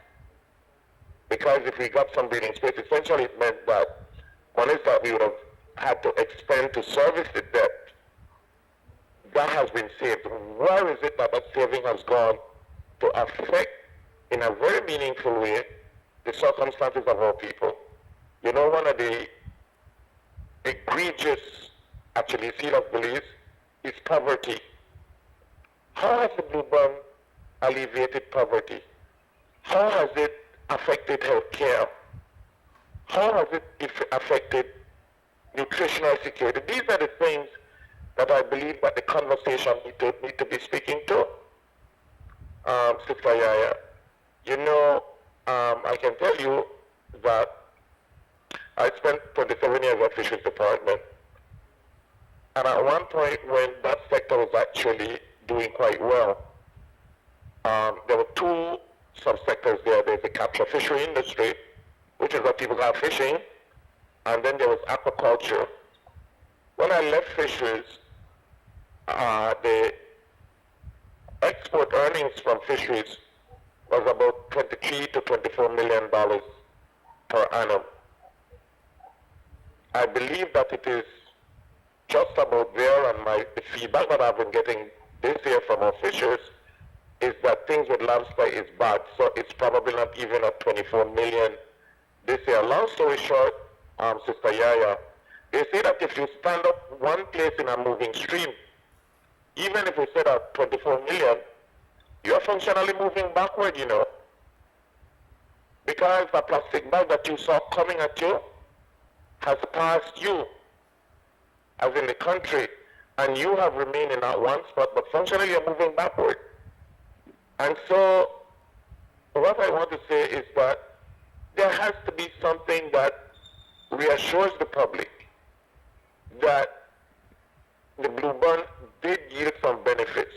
Because if we got some breathing space, essentially it meant that monies that we would have had to expend to service the debt, that has been saved. Where is it that that saving has gone to affect in a very meaningful way the circumstances of our people? You know, one of the egregious, actually, seal of beliefs is poverty. How has the Blue Band alleviated poverty? How has it affected health care? How has it affected nutritional security? These are the things that I believe that the conversation need to be speaking to. Sister YaYa, you know, I can tell you that I spent 27 years at Fisheries Department, and at one point when that sector was actually doing quite well, there were two subsectors there. There's the capture fishery industry, which is what people are fishing, and then there was aquaculture. When I left fisheries, the export earnings from fisheries was about $23 to $24 million per annum. I believe that it is just about there, and the feedback that I've been getting this year from our fishers is that things with lobster is bad, so it's probably not even at 24 million this year. Long story short, Sister YaYa, they say that if you stand up one place in a moving stream, even if we said at 24 million, you're functionally moving backward, you know. Because the plastic bag that you saw coming at you has passed you, as in the country, and you have remained in that one spot, but functionally you're moving backward. And so, what I want to say is that there has to be something that reassures the public that the Blue Band did yield some benefits.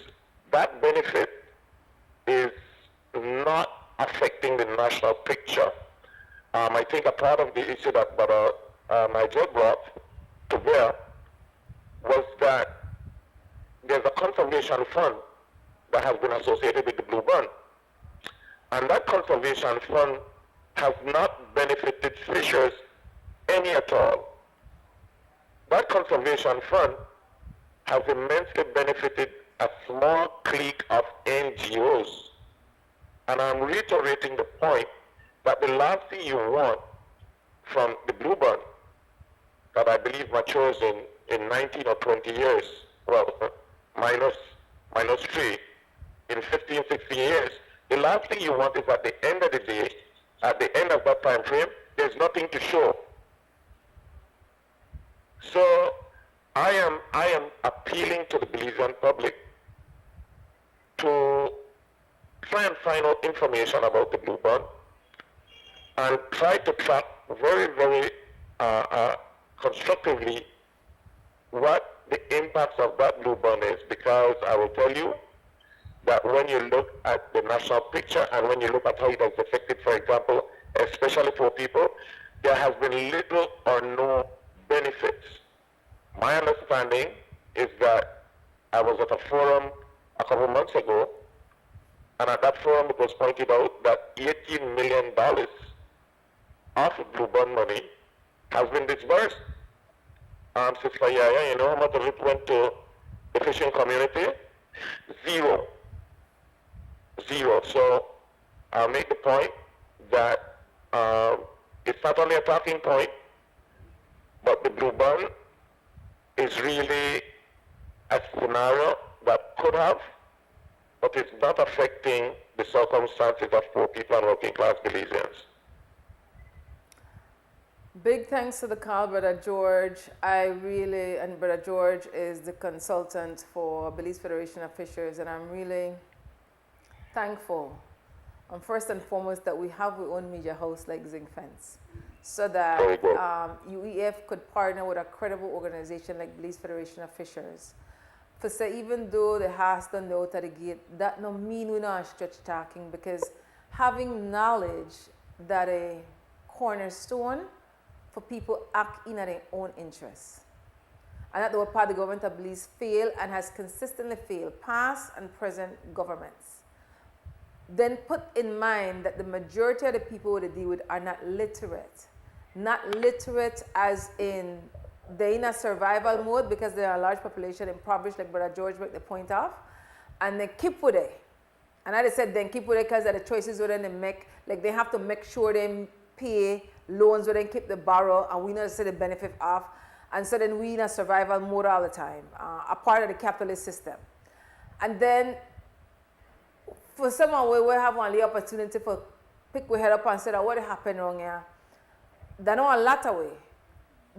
That benefit is not affecting the national picture. I think a part of the issue that Brother Nigel brought to bear was that there's a conservation fund that has been associated with the Blue Band. And that conservation fund has not benefited fishers any at all. That conservation fund has immensely benefited a small clique of NGOs. And I'm reiterating the point that the last thing you want from the Blue Band, that I believe matures in 19 or 20 years, well, minus 3, in 15, 16 years, the last thing you want is at the end of the day, at the end of that time frame, there's nothing to show. So I am appealing to the Belizean public to try and find out information about the Blue Band and try to track very, very constructively what the impacts of that Blue Band is, because I will tell you that when you look at the national picture and when you look at how it has affected, for example, especially poor people, there has been little or no benefits. My understanding is that I was at a forum a couple months ago, and at that forum it was pointed out that $18 million of Blue Band money has been disbursed. Sister YaYa, you know how much of it went to the fishing community? Zero. So I'll make the point that it's not only a talking point, but the Blue Band is really a scenario that could have, but it's not affecting the circumstances of poor people and working class Belizeans.
Big thanks to the call, Brother George. And Brother George is the consultant for Belize Federation of Fishers, and I'm really thankful, first and foremost, that we have our own media house like Zinc Fence, so that UEF could partner with a credible organization like Belize Federation of Fishers. For say, even though the has done the out of the gate, that no mean we not stretch talking, because having knowledge that a cornerstone for people act in their own interests. And that the part of the government of Belize fail and has consistently failed, past and present governments. Then put in mind that the majority of the people who they deal with are not literate. Not literate as in they're in a survival mode because there are a large population impoverished, like Brother George made the point of, and they keep with it. And I said then keep with it because of the choices where they make, like they have to make sure they pay loans where they keep the borrow, and we not see the benefit of, and so then we in a survival mode all the time, a part of the capitalist system. And then for someone we have only opportunity for pick we head up and say that what happened wrong here. They know a lot of way.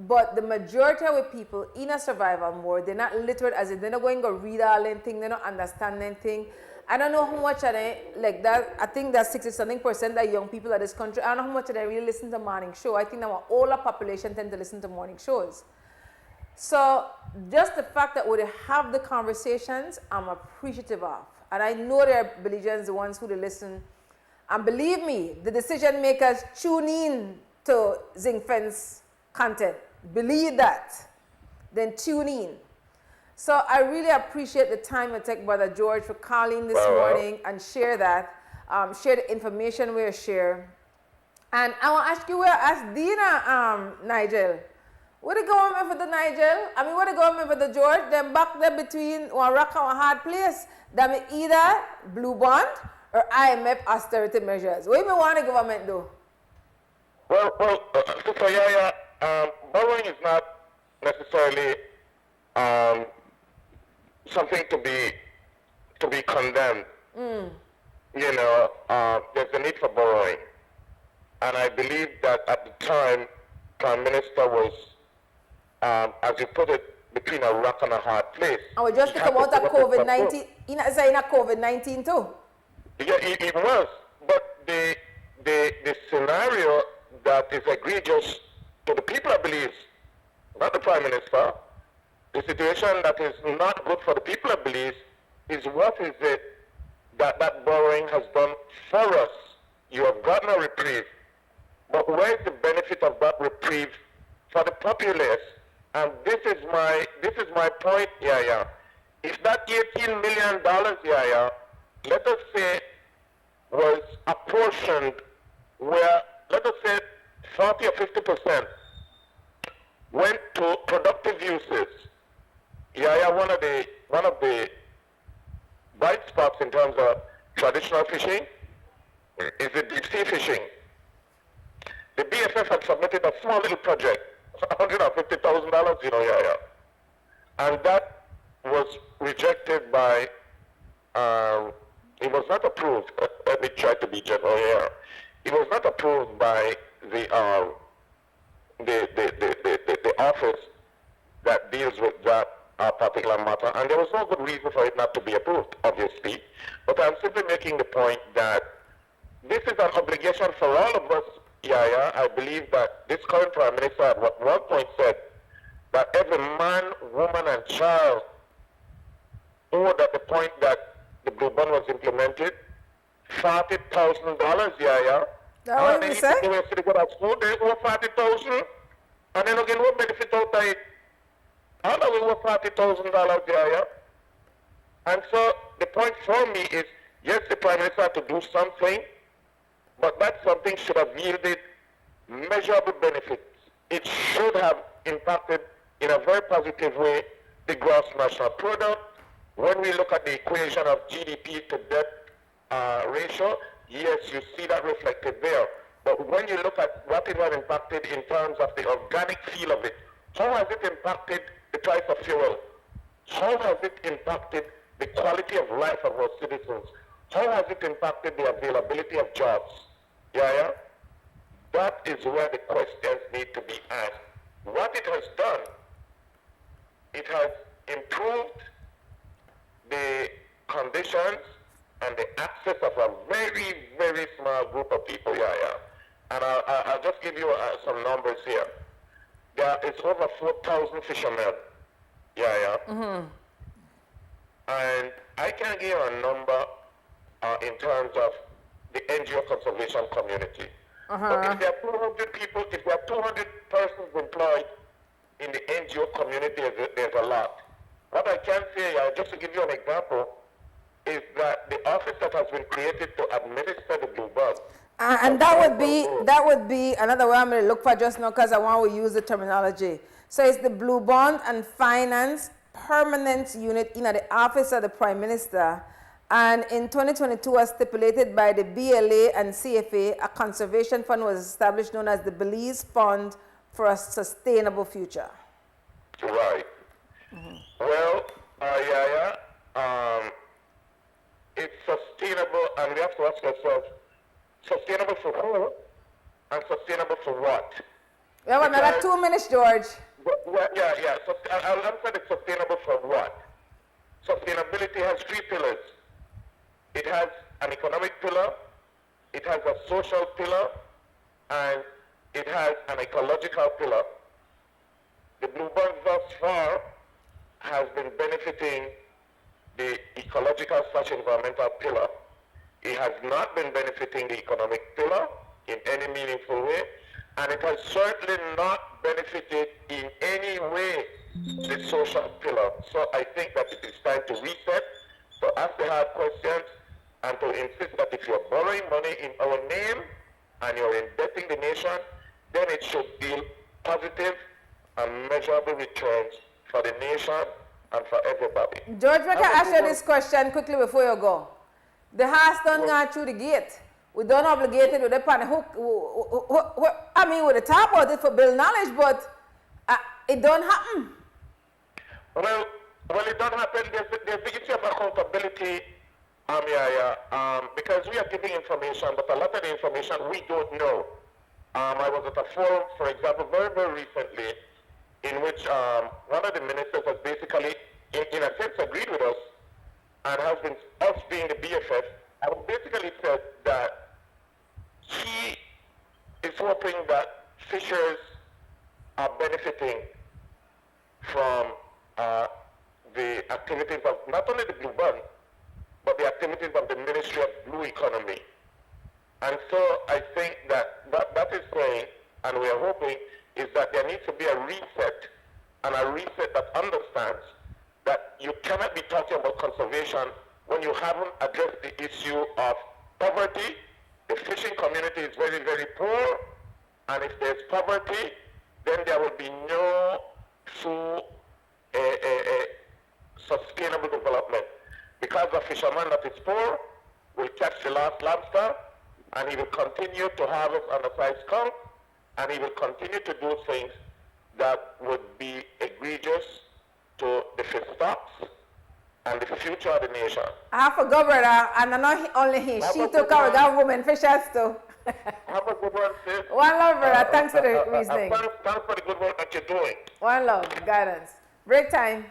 But the majority of the people in a survival mode, they're not literate as in they're not going to read all anything, they're not understand anything. I don't know how much of them, like that, I think that 60-something% of young people of this country, I don't know how much of them really listen to morning show. I think that our older population tend to listen to morning shows. So just the fact that we have the conversations, I'm appreciative of. And I know there are Belizeans, the ones who they listen. And believe me, the decision makers tune in to Zinc Fence content. Believe that. Then tune in. So I really appreciate the time you take, Brother George, for calling this morning and share that, share the information we share. And I want to ask you, ask Dina, Nigel. What the government for the Nigel? I mean, what the government for the George? Them back there between one rock and a hard place. Them either blue bond or IMF austerity measures. What do you want the government do?
Well, Sister YaYa, borrowing is not necessarily something to be condemned. You know, there's a need for borrowing, and I believe that at the time, Prime Minister was, as you put it, between a rock and a hard place.
And we just come out of COVID-19. In a COVID-19 too.
Yeah, it was, but the scenario that is egregious to the people of Belize, not the Prime Minister, the situation that is not good for the people of Belize is what is it that borrowing has done for us. You have gotten a reprieve, but where is the benefit of that reprieve for the populace? And this is my point, YaYa. If that $18 million, YaYa, let us say, was apportioned where, let us say, 40 or 50% went to productive uses. YaYa, one of the bright spots in terms of traditional fishing is the deep sea fishing. The BFF had submitted a small little project, $150,000, you know, YaYa, and that was rejected by. It was not approved. Let me try to be gentle here. It was not approved by the office that deals with that particular matter, and there was no good reason for it not to be approved, obviously. But I'm simply making the point that this is an obligation for all of us, YaYa. I believe that this current Prime Minister at one point said that every man, woman, and child owed at the point that the Blue Bond was implemented $40,000, YaYa.
That's what you said?
They were school, they owe $40,000, and then again, what benefit out of it? How do we owe $40,000, YaYa? And so the point for me is, yes, the Prime Minister had to do something, but that something should have yielded measurable benefits. It should have impacted in a very positive way the gross national product. When we look at the equation of GDP to debt ratio, yes, you see that reflected there. But when you look at what it has impacted in terms of the organic feel of it, how has it impacted the price of fuel? How has it impacted the quality of life of our citizens? How has it impacted the availability of jobs? YaYa? that is where the questions need to be asked. What it has done, it has improved the conditions and the access of a very, very small group of people, YaYa. And I'll just give you some numbers here. There is over 4,000 fishermen, YaYa. And I can give you a number in terms of the NGO conservation community. But if there are 200 people, if there are 200 persons employed in the NGO community, there's a lot. What I can say, just to give you an example, is that the office that has been created to administer the blue bug.
And that would be another way I'm going to look for just now, because I want to use the terminology. So it's the Blue Bond and Finance Permanent Unit in the Office of the Prime Minister. And in 2022, as stipulated by the BLA and CFA, a conservation fund was established known as the Belize Fund for a Sustainable Future.
Right. Well, YaYa, it's sustainable, and we have to ask ourselves, sustainable for who and sustainable for what?
We have another 2 minutes, George.
Yeah. So I'll answer the sustainable for what. Sustainability has 3 pillars. It has an economic pillar, it has a social pillar, and it has an ecological pillar. The Blue Bond thus far has been benefiting the ecological/environmental pillar. It has not been benefiting the economic pillar in any meaningful way, and it has certainly not benefited in any way the social pillar. So I think that it is time to reset, to ask the hard questions, and to insist that if you're borrowing money in our name and you're indebting the nation, then it should yield positive and measurable returns for the nation and for everybody.
George, may I ask you this question quickly before you go? The house don't go through the gate. We don't obligate it with the pan hook. I mean, with the top of it for build knowledge, but it don't happen.
Well, it don't happen. There's the issue of accountability, YaYa, because we are giving information, but a lot of the information we don't know. I was at a forum, for example, very, very recently, in which one of the ministers has basically, in a sense, agreed with us, and has been, us being the BFF, and basically said that he is hoping that fishers are benefiting from the activities of not only the Blue Bond, but the activities of the Ministry of Blue Economy. And so I think that that is saying, and we are hoping, is that there needs to be a reset, and a reset that understands that you cannot be talking about conservation when you haven't addressed the issue of poverty. The fishing community is very, very poor, and if there's poverty, then there will be no true sustainable development. Because the fisherman that is poor will catch the last lobster, and he will continue to harvest undersized skunk, and he will continue to do things that would be egregious to the fish stocks and the future of the nation.
I forgot, brother, and I know only he. She took our government fishers too.
Have a good one, sis.
One love, brother. Thanks for the reasoning.
Thanks for the good work that you're doing.
One love, guidance. Break time.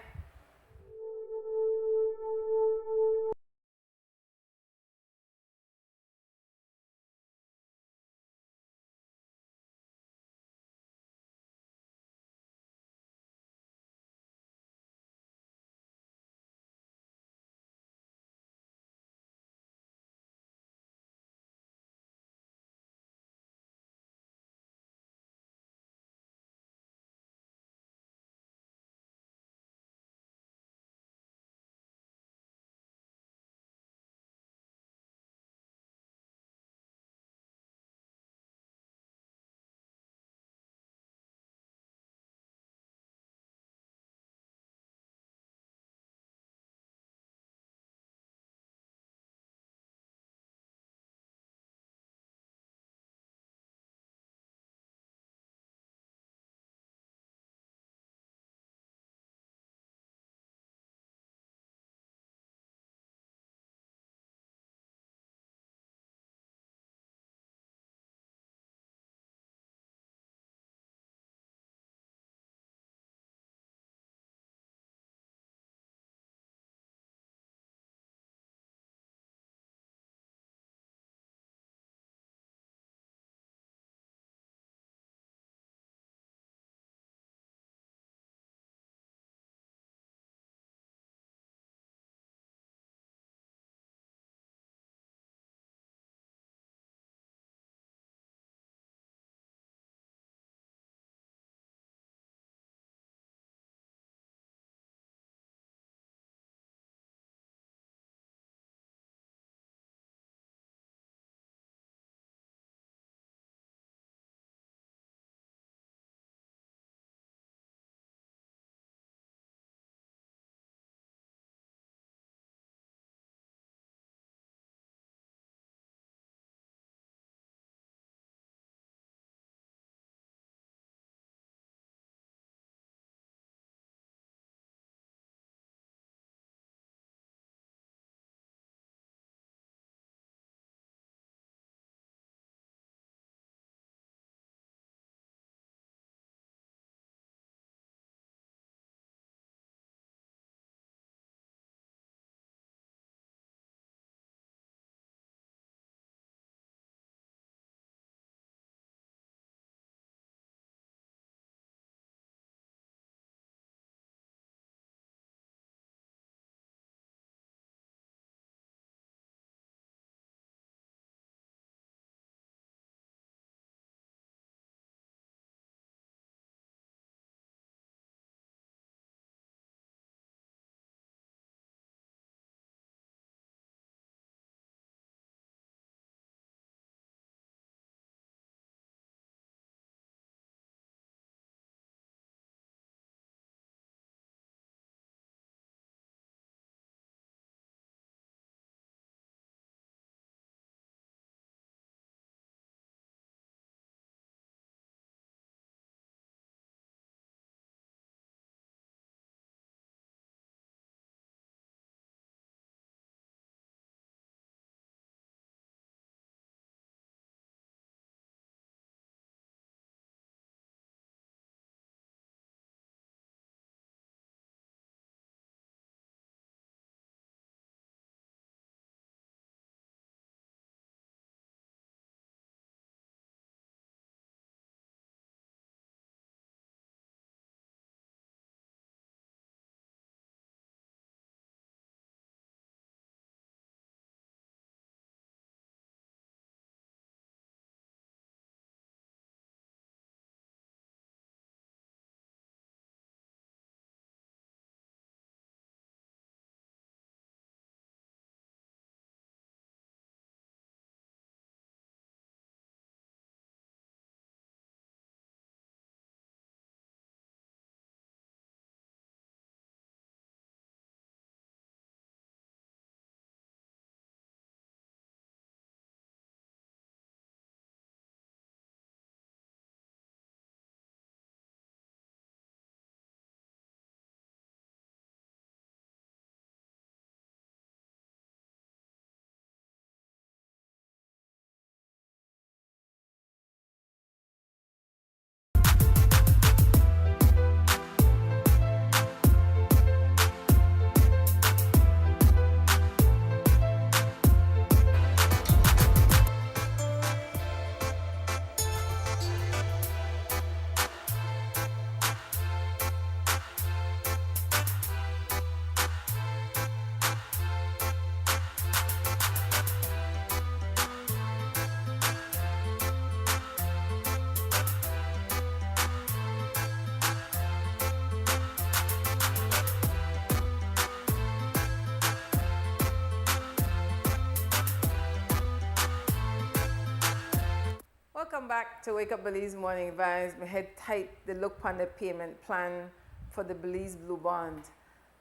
Welcome back to Wake Up Belize Morning Vibes. My head tight, the look on the payment plan for the Belize Blue Bond.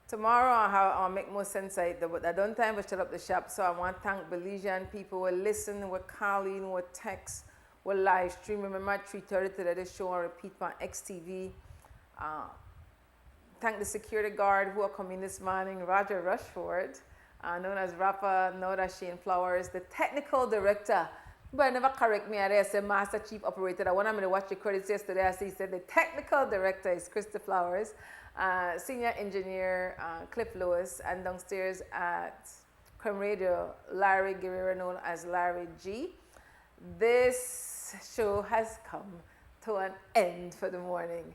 Tomorrow I'll make more sense of it, but I don't time to shut up the shop, so I want to thank Belizean people who listen, who calling, who text, who live stream. Remember at 3:30 today, the show on repeat on XTV. Thank the security guard who are coming this morning, Roger Rushford, known as rapper, known as Shane Flowers, the technical director. But never correct me, I said Master Chief Operator. I wanted me to watch the credits yesterday. I said the technical director is Krista Flowers, senior engineer Cliff Lewis, and downstairs at Creme Radio, Larry Guerrero, known as Larry G. This show has come to an end for the morning.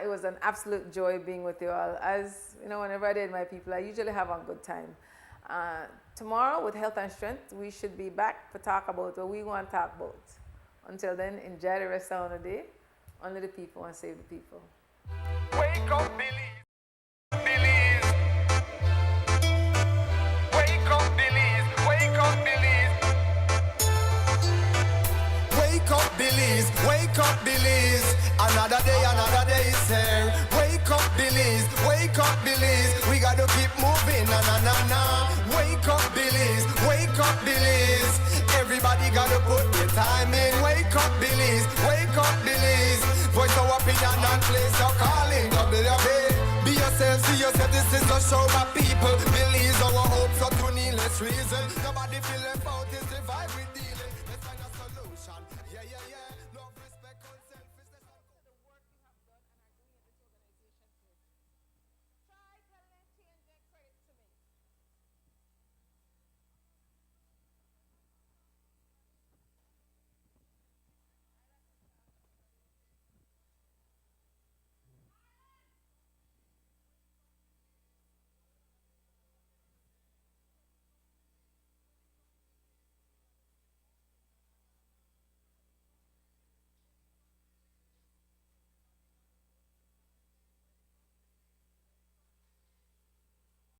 It was an absolute joy being with you all. As you know, whenever I did my people, I usually have a good time. Tomorrow, with health and strength, we should be back to talk about what we want to talk about. Until then, enjoy the rest of the day. Only the people and save the people.
Wake up, Belize. Belize. Wake up, Belize. Wake up, Belize. Wake up, Belize. Wake up, Belize. Another day is here. Wake up, Belize. Wake up, Belize. We gotta keep moving. Na na na na. Wake up, Belize. Wake up, Belize. Everybody gotta put their time in. Wake up, Belize. Wake up, Belize. Voice our opinion and place your calling. WB. Be yourself, see yourself. This is a show by people. Belize our hopes are to needless reason. Nobody feel left out. It's the vibe we dealing. Let's find a solution. Yeah, yeah, yeah.